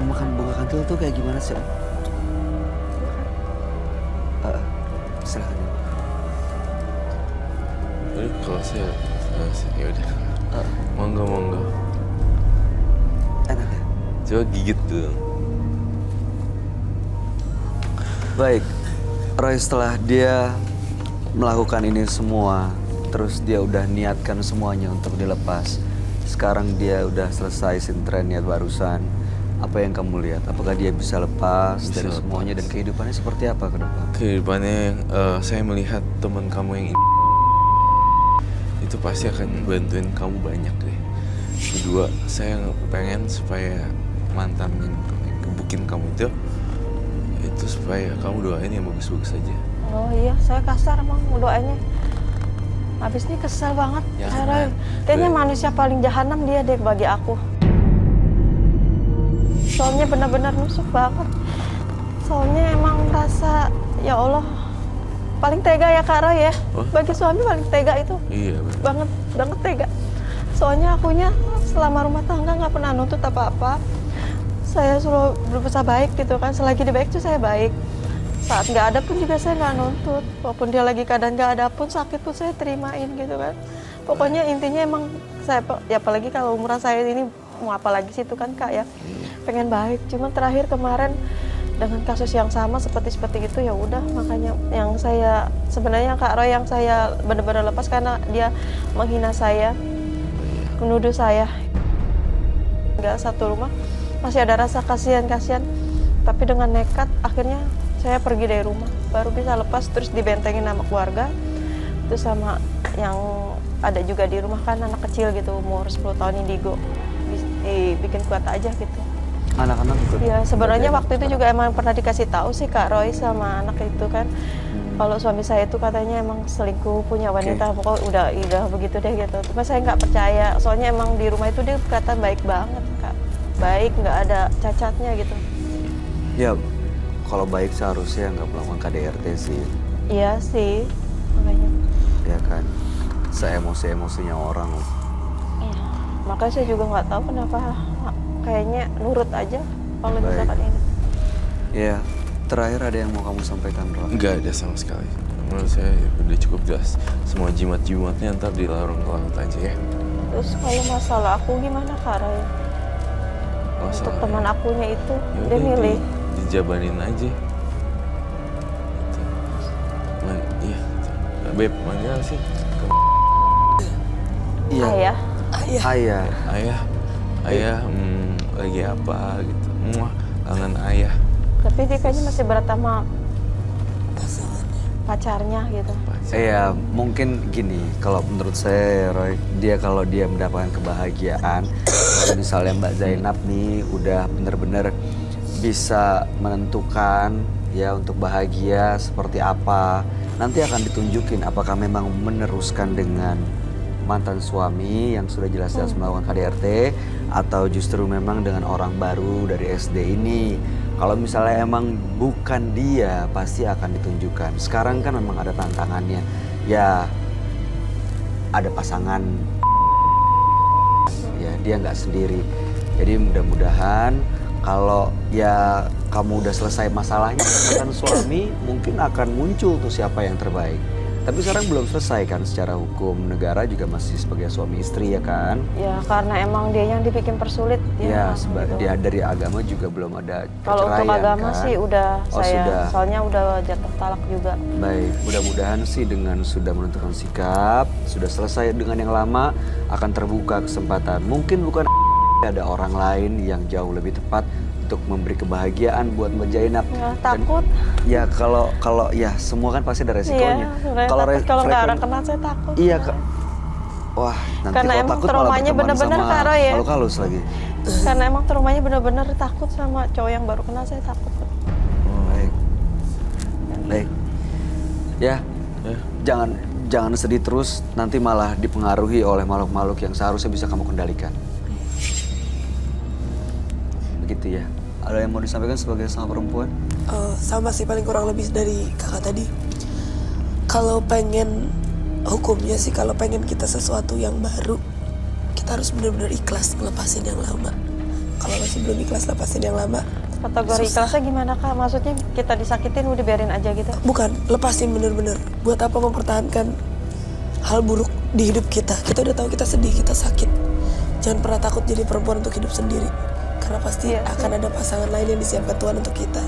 Makan bunga kantil tuh kayak gimana sih? Silahkan. jadi kalau saya ya udah. Monggo. Enak ya? Coba gigit dulu. Baik, Roy setelah dia melakukan ini semua, terus dia udah niatkan semuanya untuk dilepas. Sekarang dia udah selesai sintrennya barusan. Apa yang kamu lihat? Apakah dia bisa lepas Bisa dari lepas. semuanya dan kehidupannya seperti apa ke depan? Kehidupannya saya melihat teman kamu yang itu pasti akan bantuin kamu banyak deh. Kedua, saya pengen supaya mantan yang gebukin kamu itu supaya kamu doain yang bagus-bagus aja. Oh iya, saya kasar emang doanya. Habis ini kesel banget. Jangan. Kayaknya manusia paling jahanam dia deh bagi aku. Soalnya benar-benar nusuk banget. Soalnya emang rasa, ya Allah, paling tega ya Kak Roy ya. Oh. Bagi suami paling tega itu. Iya benar. Banget tega. Soalnya akunya selama rumah tangga nggak pernah nuntut apa-apa. Saya selalu berusaha baik gitu kan. Selagi dia baik tuh saya baik. Saat nggak ada pun juga saya nggak nuntut. Walaupun dia lagi keadaan nggak ada pun, sakit pun saya terimain gitu kan. Pokoknya intinya emang saya, ya apalagi kalau umuran saya ini, mau apa lagi sih itu kan Kak ya. Pengen baik. Cuma terakhir kemarin dengan kasus yang sama seperti itu ya udah, makanya yang saya sebenarnya Kak Roy yang saya benar-benar lepas karena dia menghina saya, menuduh saya. Nggak satu rumah masih ada rasa kasihan, tapi dengan nekat akhirnya saya pergi dari rumah, baru bisa lepas, terus dibentengin sama keluarga, terus sama yang ada juga di rumah kan anak kecil gitu umur 10 tahun indigo. bikin kuat aja gitu. Anak-anak ikut. Ya sebenarnya Mbak waktu itu Zainab. juga emang pernah dikasih tahu sih Kak Roy sama anak itu kan. Kalau suami saya itu katanya emang selingkuh, punya wanita, pokoknya udah begitu deh gitu. Tapi saya nggak percaya, soalnya emang di rumah itu dia kelihatan baik banget Kak. Baik, nggak ada cacatnya gitu. Ya, kalau baik seharusnya nggak melakukan KDRT sih, Iya sih, makanya. ya kan? Seemosi-emosinya orang. Iya. Makanya saya juga nggak tahu kenapa kayaknya nurut aja kalau Baik. misalkan ini. Ya, terakhir ada yang mau kamu sampaikan, Ron? Nggak ada sama sekali. Menurut saya udah cukup jelas. Semua jimat-jimatnya ntar dilarang laut aja ya. Terus kalau masalah aku gimana Kak Roy? Untuk teman akunya itu, Ya dia udah, milih. dijabanin aja. Gitu. Iya. Beb, mana sih? Iya. Ayah. Ayah. Ayah. Ayah, lagi apa gitu. Muah, kangen ayah. Tapi dia kayaknya masih berat sama Pasangannya. pacarnya gitu. Iya, mungkin gini, kalau menurut saya, Roy, kalau dia mendapatkan kebahagiaan, kalau misalnya Mbak Zainab nih udah benar-benar bisa menentukan ya untuk bahagia seperti apa, nanti akan ditunjukin apakah memang meneruskan dengan mantan suami yang sudah jelas-jelas melakukan KDRT atau justru memang dengan orang baru dari SD ini. Kalau misalnya emang bukan dia, pasti akan ditunjukkan. Sekarang kan memang ada tantangannya. Ya, ada pasangan. Ya, dia nggak sendiri. Jadi mudah-mudahan kalau ya kamu udah selesai masalahnya dengan suami, mungkin akan muncul tuh siapa yang terbaik. Tapi sekarang belum selesai kan, secara hukum negara juga masih sebagai suami istri ya kan? Ya karena emang dia yang dibikin persulit. Ya, gitu. dia dari agama juga belum ada Kalau untuk perceraian, agama kan? sih udah Oh, saya, sudah. soalnya udah jatuh talak juga. Baik, mudah-mudahan sih dengan sudah menentukan sikap, sudah selesai dengan yang lama, akan terbuka kesempatan. Mungkin bukan ada orang lain yang jauh lebih tepat untuk memberi kebahagiaan buat Mbak Zainab. Ya, Dan takut. ya kalau ya semua kan pasti ada resikonya. Iya, kalau nggak ada kena saya takut. Iya, Kak. Wah, nanti Karena kalau emang takut malah traumanya berteman bener-bener, sama Kak Roy, ya. halus lagi. Karena emang traumanya bener-bener takut sama cowok yang baru kenal, saya takut. Baik. Baik. Ya, Ya. jangan sedih terus, nanti malah dipengaruhi oleh makhluk-makhluk yang seharusnya bisa kamu kendalikan. Begitu ya. Ada yang mau disampaikan sebagai sama perempuan? Sama sih, paling kurang lebih dari kakak tadi. Kalau pengen hukumnya sih, kalau pengen kita sesuatu yang baru, kita harus benar-benar ikhlas ngelepasin yang lama. Kalau masih belum ikhlas lepasin yang lama, Kategori susah. ikhlasnya gimana Kak? Maksudnya kita disakitin udah biarin aja gitu? Bukan, lepasin bener-bener. Buat apa mempertahankan hal buruk di hidup kita? Kita udah tahu kita sedih, kita sakit. Jangan pernah takut jadi perempuan untuk hidup sendiri. Karena pasti Iya sih. akan ada pasangan lain yang disiapkan Tuhan untuk kita.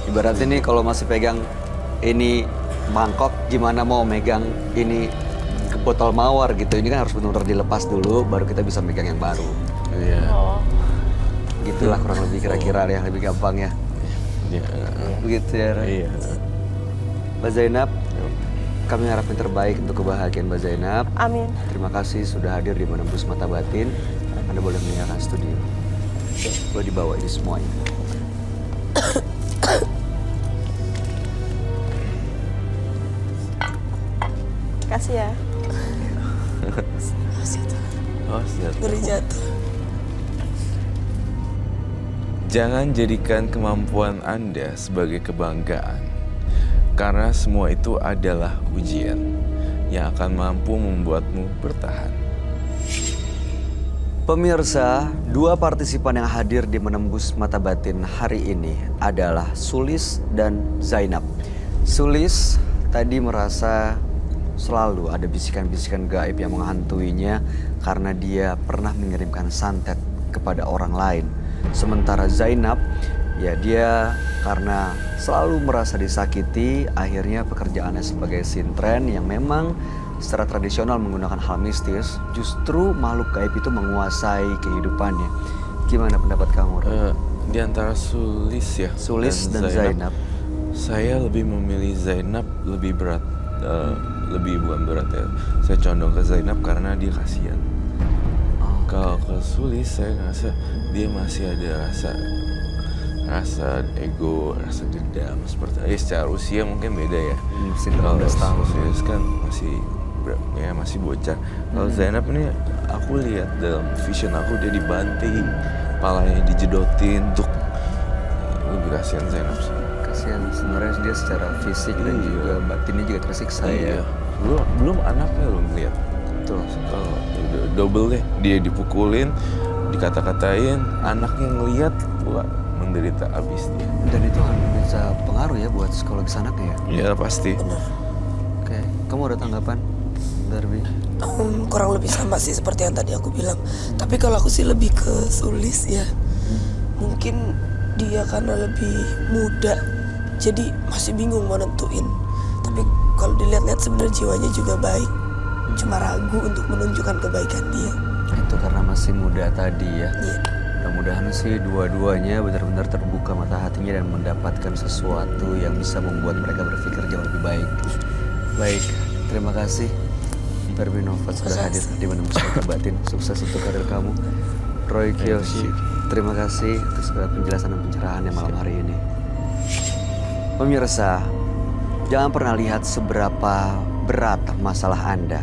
Ibaratnya nih kalau masih pegang ini mangkok, gimana mau megang ini botol mawar gitu. Ini kan harus benar-benar dilepas dulu, baru kita bisa megang yang baru. Iya. Oh. Gitulah kurang lebih kira-kira ya, lebih gampang ya. Iya. Begitu ya, Ray. Iya. Mbak Zainab, kami harapin terbaik untuk kebahagiaan Mbak Zainab. Amin. Terima kasih sudah hadir di Menembus Mata Batin. Anda boleh meninggalkan studio. Boleh dibawa ini semuanya. Kasih ya. Oh, siap. Ngeri jatuh. Jangan jadikan kemampuan Anda sebagai kebanggaan, karena semua itu adalah ujian yang akan mampu membuatmu bertahan. Pemirsa, dua partisipan yang hadir di Menembus Mata Batin hari ini adalah Sulis dan Zainab. Sulis tadi merasa selalu ada bisikan-bisikan gaib yang menghantuinya karena dia pernah mengirimkan santet kepada orang lain. Sementara Zainab, ya dia karena selalu merasa disakiti, akhirnya pekerjaannya sebagai sintren yang memang secara tradisional menggunakan hal mistis, justru makhluk gaib itu menguasai kehidupannya. Gimana pendapat kamu, Ron? Di antara Sulis ya, Sulis dan Zainab. Saya lebih memilih Zainab, lebih berat, lebih bukan berat ya. Saya condong ke Zainab karena dia kasihan. Kalau ke Sulis saya ngerasa dia masih ada rasa ego, rasa dendam seperti secara usia mungkin beda ya. Masih Kalau 18 tahun. Sulis kan masih bocah. Kalau Zainab ini aku lihat dalam vision aku dia dibanting, palanya dijedotin untuk lebih kasihan Zainab sih. Kasihan sebenarnya dia secara fisik dan Iya. juga batinnya juga tersiksa ya. Belum anaknya lo ngeliat. Betul. Kalau double deh, dia dipukulin, dikata-katain, anaknya ngeliat, wah menderita abis dia. Dan itu akan bisa pengaruh ya buat psikologis anaknya ya. Ya pasti. Bener. Oke, kamu ada tanggapan, Darby? Kurang lebih sama sih seperti yang tadi aku bilang. Tapi kalau aku sih lebih ke Sulis ya. Mungkin dia karena lebih muda, jadi masih bingung mau nentuin. Tapi kalau dilihat-lihat sebenarnya jiwanya juga baik. Cuma ragu untuk menunjukkan kebaikan dia. Itu karena masih muda tadi ya. Iya. Mudah-mudahan sih dua-duanya benar-benar terbuka mata hatinya dan mendapatkan sesuatu yang bisa membuat mereka berpikir jauh lebih baik. Baik, terima kasih Darby Novat sudah hadir di Menembus Mata Batin. Sukses untuk karir kamu. Roy Kiyoshi, terima kasih atas segala penjelasan dan pencerahannya malam hari ini. Pemirsa, jangan pernah lihat seberapa berat masalah Anda.